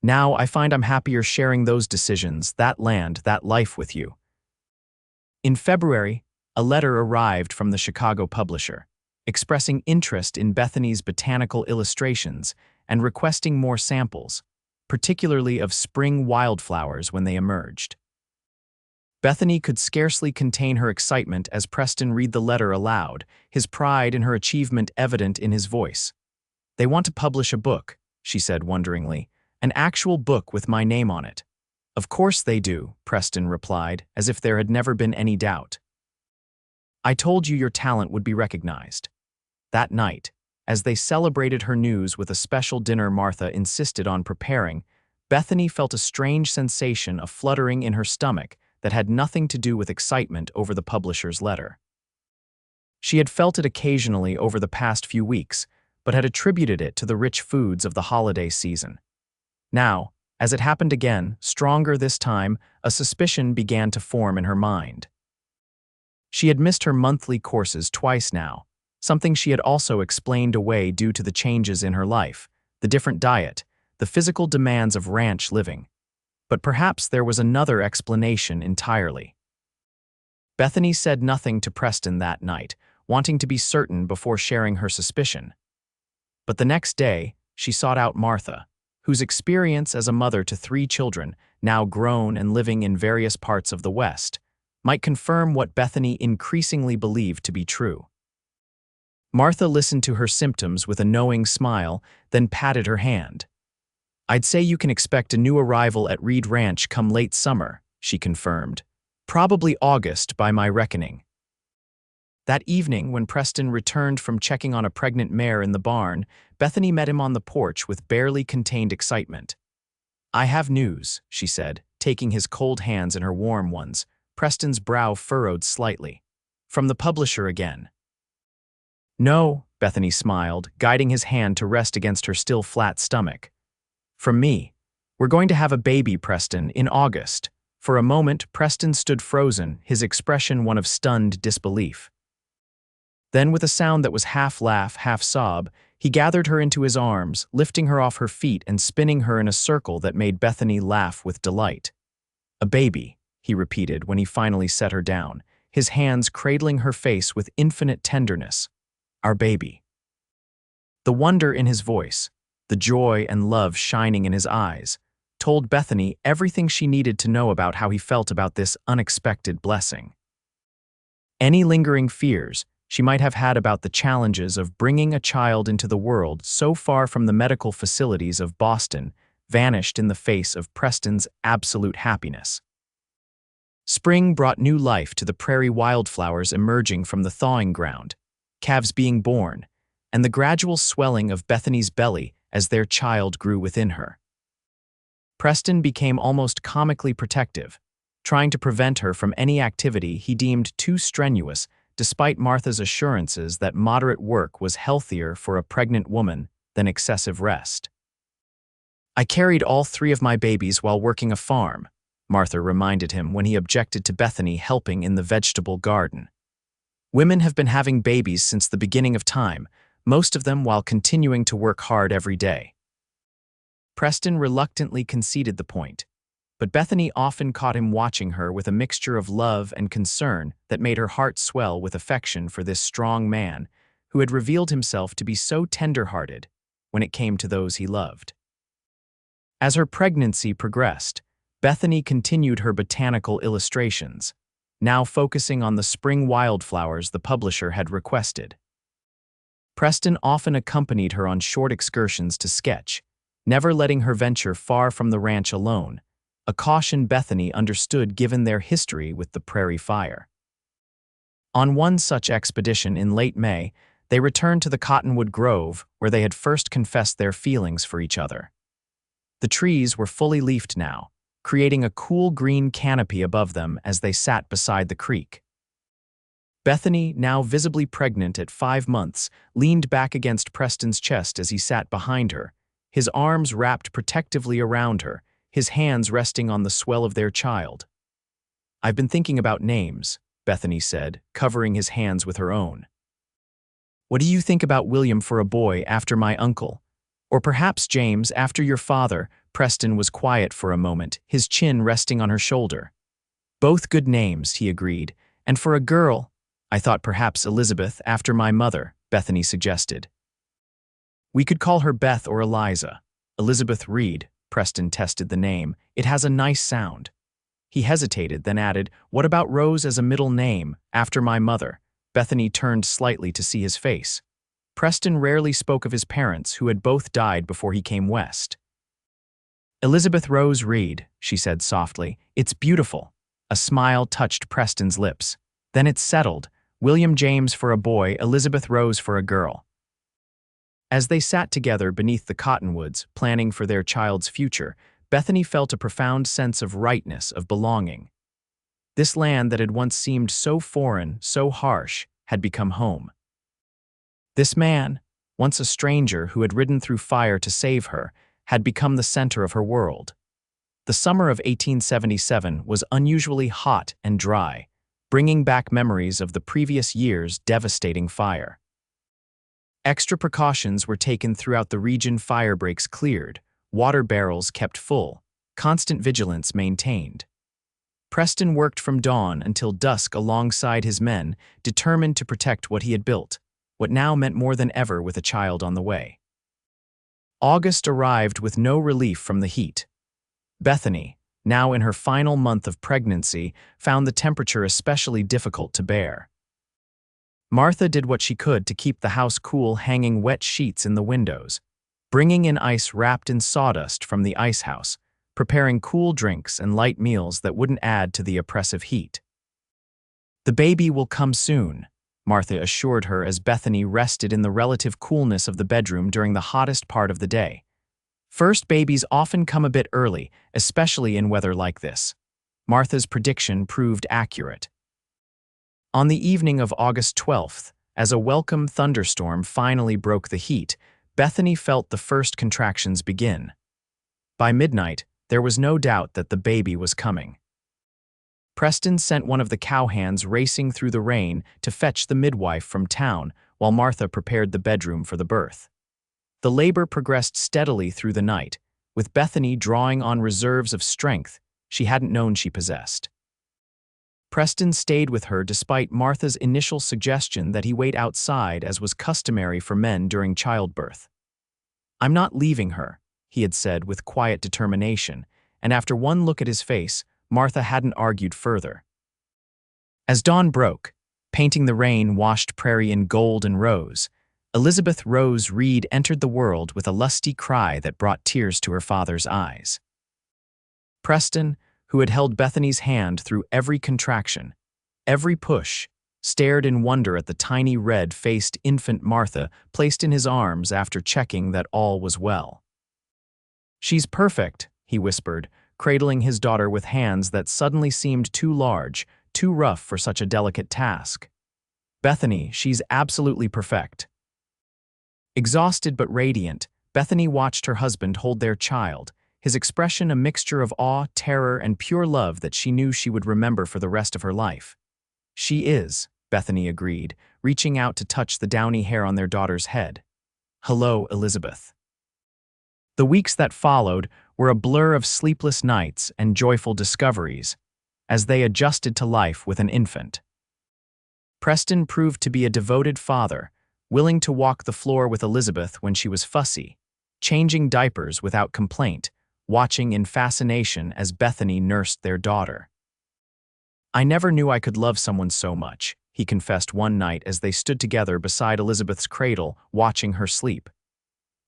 Now I find I'm happier sharing those decisions, that land, that life with you. In February, a letter arrived from the Chicago publisher, expressing interest in Bethany's botanical illustrations and requesting more samples, particularly of spring wildflowers when they emerged. Bethany could scarcely contain her excitement as Preston read the letter aloud, his pride in her achievement evident in his voice. "They want to publish a book," she said wonderingly, "an actual book with my name on it." "Of course they do," Preston replied, as if there had never been any doubt. "I told you your talent would be recognized." That night, as they celebrated her news with a special dinner Martha insisted on preparing, Bethany felt a strange sensation of fluttering in her stomach that had nothing to do with excitement over the publisher's letter. She had felt it occasionally over the past few weeks, but had attributed it to the rich foods of the holiday season. Now, as it happened again, stronger this time, a suspicion began to form in her mind. She had missed her monthly courses twice now, something she had also explained away due to the changes in her life, the different diet, the physical demands of ranch living. But perhaps there was another explanation entirely. Bethany said nothing to Preston that night, wanting to be certain before sharing her suspicion. But the next day, she sought out Martha, whose experience as a mother to 3 children, now grown and living in various parts of the West, might confirm what Bethany increasingly believed to be true. Martha listened to her symptoms with a knowing smile, then patted her hand. "I'd say you can expect a new arrival at Reid Ranch come late summer," she confirmed. "Probably August by my reckoning." That evening, when Preston returned from checking on a pregnant mare in the barn, Bethany met him on the porch with barely contained excitement. "I have news," she said, taking his cold hands in her warm ones. Preston's brow furrowed slightly. "From the publisher again." "No," Bethany smiled, guiding his hand to rest against her still flat stomach. "From me. We're going to have a baby, Preston, in August." For a moment, Preston stood frozen, his expression one of stunned disbelief. Then, with a sound that was half laugh, half sob, he gathered her into his arms, lifting her off her feet and spinning her in a circle that made Bethany laugh with delight. "A baby," he repeated when he finally set her down, his hands cradling her face with infinite tenderness. "Our baby." The wonder in his voice, the joy and love shining in his eyes, told Bethany everything she needed to know about how he felt about this unexpected blessing. Any lingering fears she might have had about the challenges of bringing a child into the world so far from the medical facilities of Boston vanished in the face of Preston's absolute happiness. Spring brought new life to the prairie wildflowers emerging from the thawing ground, calves being born, and the gradual swelling of Bethany's belly as their child grew within her. Preston became almost comically protective, trying to prevent her from any activity he deemed too strenuous, despite Martha's assurances that moderate work was healthier for a pregnant woman than excessive rest. "I carried all 3 of my babies while working a farm," Martha reminded him when he objected to Bethany helping in the vegetable garden. "Women have been having babies since the beginning of time, most of them while continuing to work hard every day." Preston reluctantly conceded the point, but Bethany often caught him watching her with a mixture of love and concern that made her heart swell with affection for this strong man who had revealed himself to be so tender-hearted when it came to those he loved. As her pregnancy progressed, Bethany continued her botanical illustrations, now focusing on the spring wildflowers the publisher had requested. Preston often accompanied her on short excursions to sketch, never letting her venture far from the ranch alone, a caution Bethany understood given their history with the Prairie fire. On one such expedition in late May, they returned to the Cottonwood Grove where they had first confessed their feelings for each other. The trees were fully leafed now, creating a cool green canopy above them as they sat beside the creek. Bethany, now visibly pregnant at 5 months, leaned back against Preston's chest as he sat behind her, his arms wrapped protectively around her, his hands resting on the swell of their child. "I've been thinking about names," Bethany said, covering his hands with her own. "What do you think about William for a boy after my uncle? Or perhaps James after your father?" Preston was quiet for a moment, his chin resting on her shoulder. Both good names, he agreed. And for a girl, I thought perhaps Elizabeth, after my mother, Bethany suggested. We could call her Beth or Eliza. Elizabeth Reid, Preston tested the name. It has a nice sound. He hesitated, then added, what about Rose as a middle name, after my mother? Bethany turned slightly to see his face. Preston rarely spoke of his parents, who had both died before he came west. Elizabeth Rose Reid, she said softly. It's beautiful. A smile touched Preston's lips. Then it settled. William James for a boy, Elizabeth Rose for a girl. As they sat together beneath the cottonwoods, planning for their child's future, Bethany felt a profound sense of rightness, of belonging. This land that had once seemed so foreign, so harsh, had become home. This man, once a stranger who had ridden through fire to save her, had become the center of her world. The summer of 1877 was unusually hot and dry, bringing back memories of the previous year's devastating fire. Extra precautions were taken throughout the region. Fire breaks cleared, water barrels kept full, constant vigilance maintained. Preston worked from dawn until dusk alongside his men, determined to protect what he had built, what now meant more than ever with a child on the way. August arrived with no relief from the heat. Bethany, now in her final month of pregnancy, found the temperature especially difficult to bear. Martha did what she could to keep the house cool, hanging wet sheets in the windows, bringing in ice wrapped in sawdust from the ice house, preparing cool drinks and light meals that wouldn't add to the oppressive heat. The baby will come soon, Martha assured her as Bethany rested in the relative coolness of the bedroom during the hottest part of the day. First babies often come a bit early, especially in weather like this. Martha's prediction proved accurate. On the evening of August 12th, as a welcome thunderstorm finally broke the heat, Bethany felt the first contractions begin. By midnight, there was no doubt that the baby was coming. Preston sent one of the cowhands racing through the rain to fetch the midwife from town while Martha prepared the bedroom for the birth. The labor progressed steadily through the night, with Bethany drawing on reserves of strength she hadn't known she possessed. Preston stayed with her despite Martha's initial suggestion that he wait outside as was customary for men during childbirth. I'm not leaving her, he had said with quiet determination, and after one look at his face, Martha hadn't argued further. As dawn broke, painting the rain-washed prairie in gold and rose, Elizabeth Rose Reid entered the world with a lusty cry that brought tears to her father's eyes. Preston, who had held Bethany's hand through every contraction, every push, stared in wonder at the tiny red-faced infant Martha placed in his arms after checking that all was well. She's perfect, he whispered, cradling his daughter with hands that suddenly seemed too large, too rough for such a delicate task. Bethany, she's absolutely perfect. Exhausted but radiant, Bethany watched her husband hold their child, his expression a mixture of awe, terror, and pure love that she knew she would remember for the rest of her life. She is, Bethany agreed, reaching out to touch the downy hair on their daughter's head. Hello, Elizabeth. The weeks that followed were a blur of sleepless nights and joyful discoveries, as they adjusted to life with an infant. Preston proved to be a devoted father, willing to walk the floor with Elizabeth when she was fussy, changing diapers without complaint, watching in fascination as Bethany nursed their daughter. I never knew I could love someone so much, he confessed one night as they stood together beside Elizabeth's cradle, watching her sleep.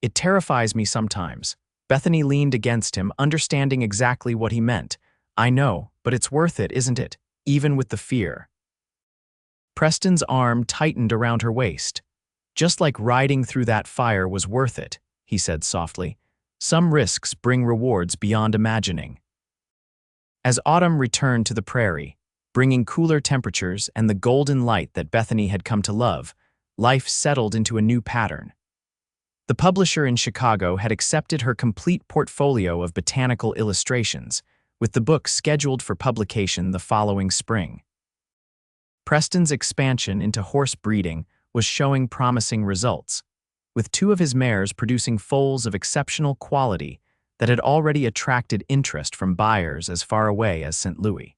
It terrifies me sometimes. Bethany leaned against him, understanding exactly what he meant. I know, but it's worth it, isn't it? Even with the fear. Preston's arm tightened around her waist. Just like riding through that fire was worth it, he said softly. Some risks bring rewards beyond imagining. As autumn returned to the prairie, bringing cooler temperatures and the golden light that Bethany had come to love, life settled into a new pattern. The publisher in Chicago had accepted her complete portfolio of botanical illustrations, with the book scheduled for publication the following spring. Preston's expansion into horse breeding was showing promising results, with two of his mares producing foals of exceptional quality, that had already attracted interest from buyers as far away as St. Louis.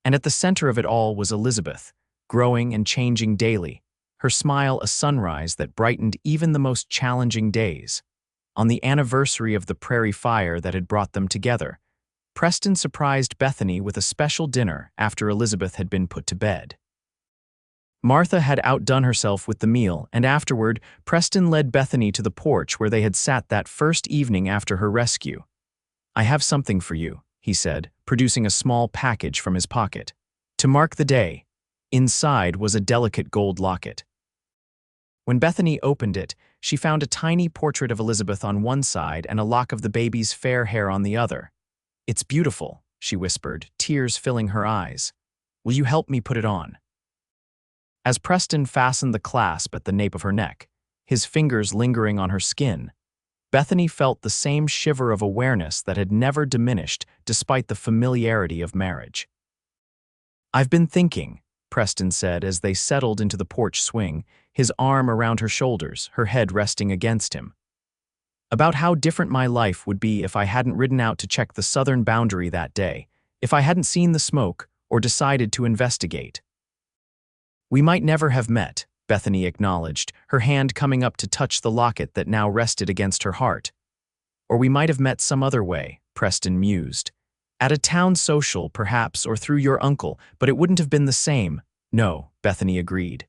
And at the center of it all was Elizabeth, growing and changing daily, her smile a sunrise that brightened even the most challenging days. On the anniversary of the Prairie fire that had brought them together, Preston surprised Bethany with a special dinner after Elizabeth had been put to bed. Martha had outdone herself with the meal, and afterward, Preston led Bethany to the porch where they had sat that first evening after her rescue. "I have something for you," he said, producing a small package from his pocket. To mark the day, inside was a delicate gold locket. When Bethany opened it, she found a tiny portrait of Elizabeth on one side and a lock of the baby's fair hair on the other. "It's beautiful," she whispered, tears filling her eyes. "Will you help me put it on?" As Preston fastened the clasp at the nape of her neck, his fingers lingering on her skin, Bethany felt the same shiver of awareness that had never diminished despite the familiarity of marriage. "I've been thinking," Preston said as they settled into the porch swing, his arm around her shoulders, her head resting against him, "about how different my life would be if I hadn't ridden out to check the southern boundary that day, if I hadn't seen the smoke or decided to investigate." "We might never have met," Bethany acknowledged, her hand coming up to touch the locket that now rested against her heart. "Or we might have met some other way," Preston mused. "At a town social, perhaps, or through your uncle, but it wouldn't have been the same." "No," Bethany agreed.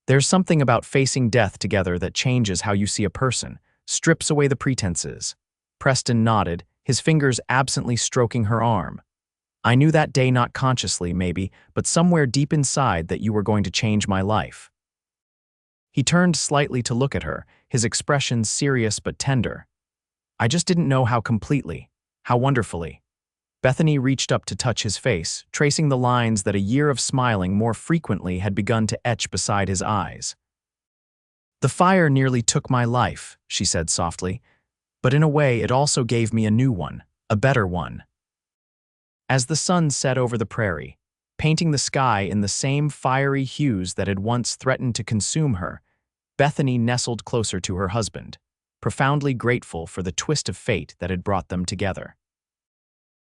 "There's something about facing death together that changes how you see a person, strips away the pretenses." Preston nodded, his fingers absently stroking her arm. "I knew that day, not consciously, maybe, but somewhere deep inside, that you were going to change my life." He turned slightly to look at her, his expression serious but tender. "I just didn't know how completely, how wonderfully." Bethany reached up to touch his face, tracing the lines that a year of smiling more frequently had begun to etch beside his eyes. "The fire nearly took my life," she said softly, "but in a way it also gave me a new one, a better one." As the sun set over the prairie, painting the sky in the same fiery hues that had once threatened to consume her, Bethany nestled closer to her husband, profoundly grateful for the twist of fate that had brought them together.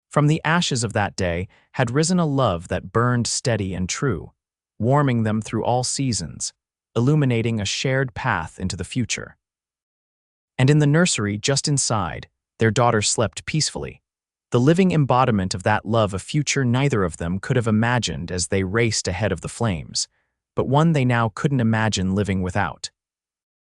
From the ashes of that day had risen a love that burned steady and true, warming them through all seasons, illuminating a shared path into the future. And in the nursery just inside, their daughter slept peacefully, the living embodiment of that love, a future neither of them could have imagined as they raced ahead of the flames, but one they now couldn't imagine living without.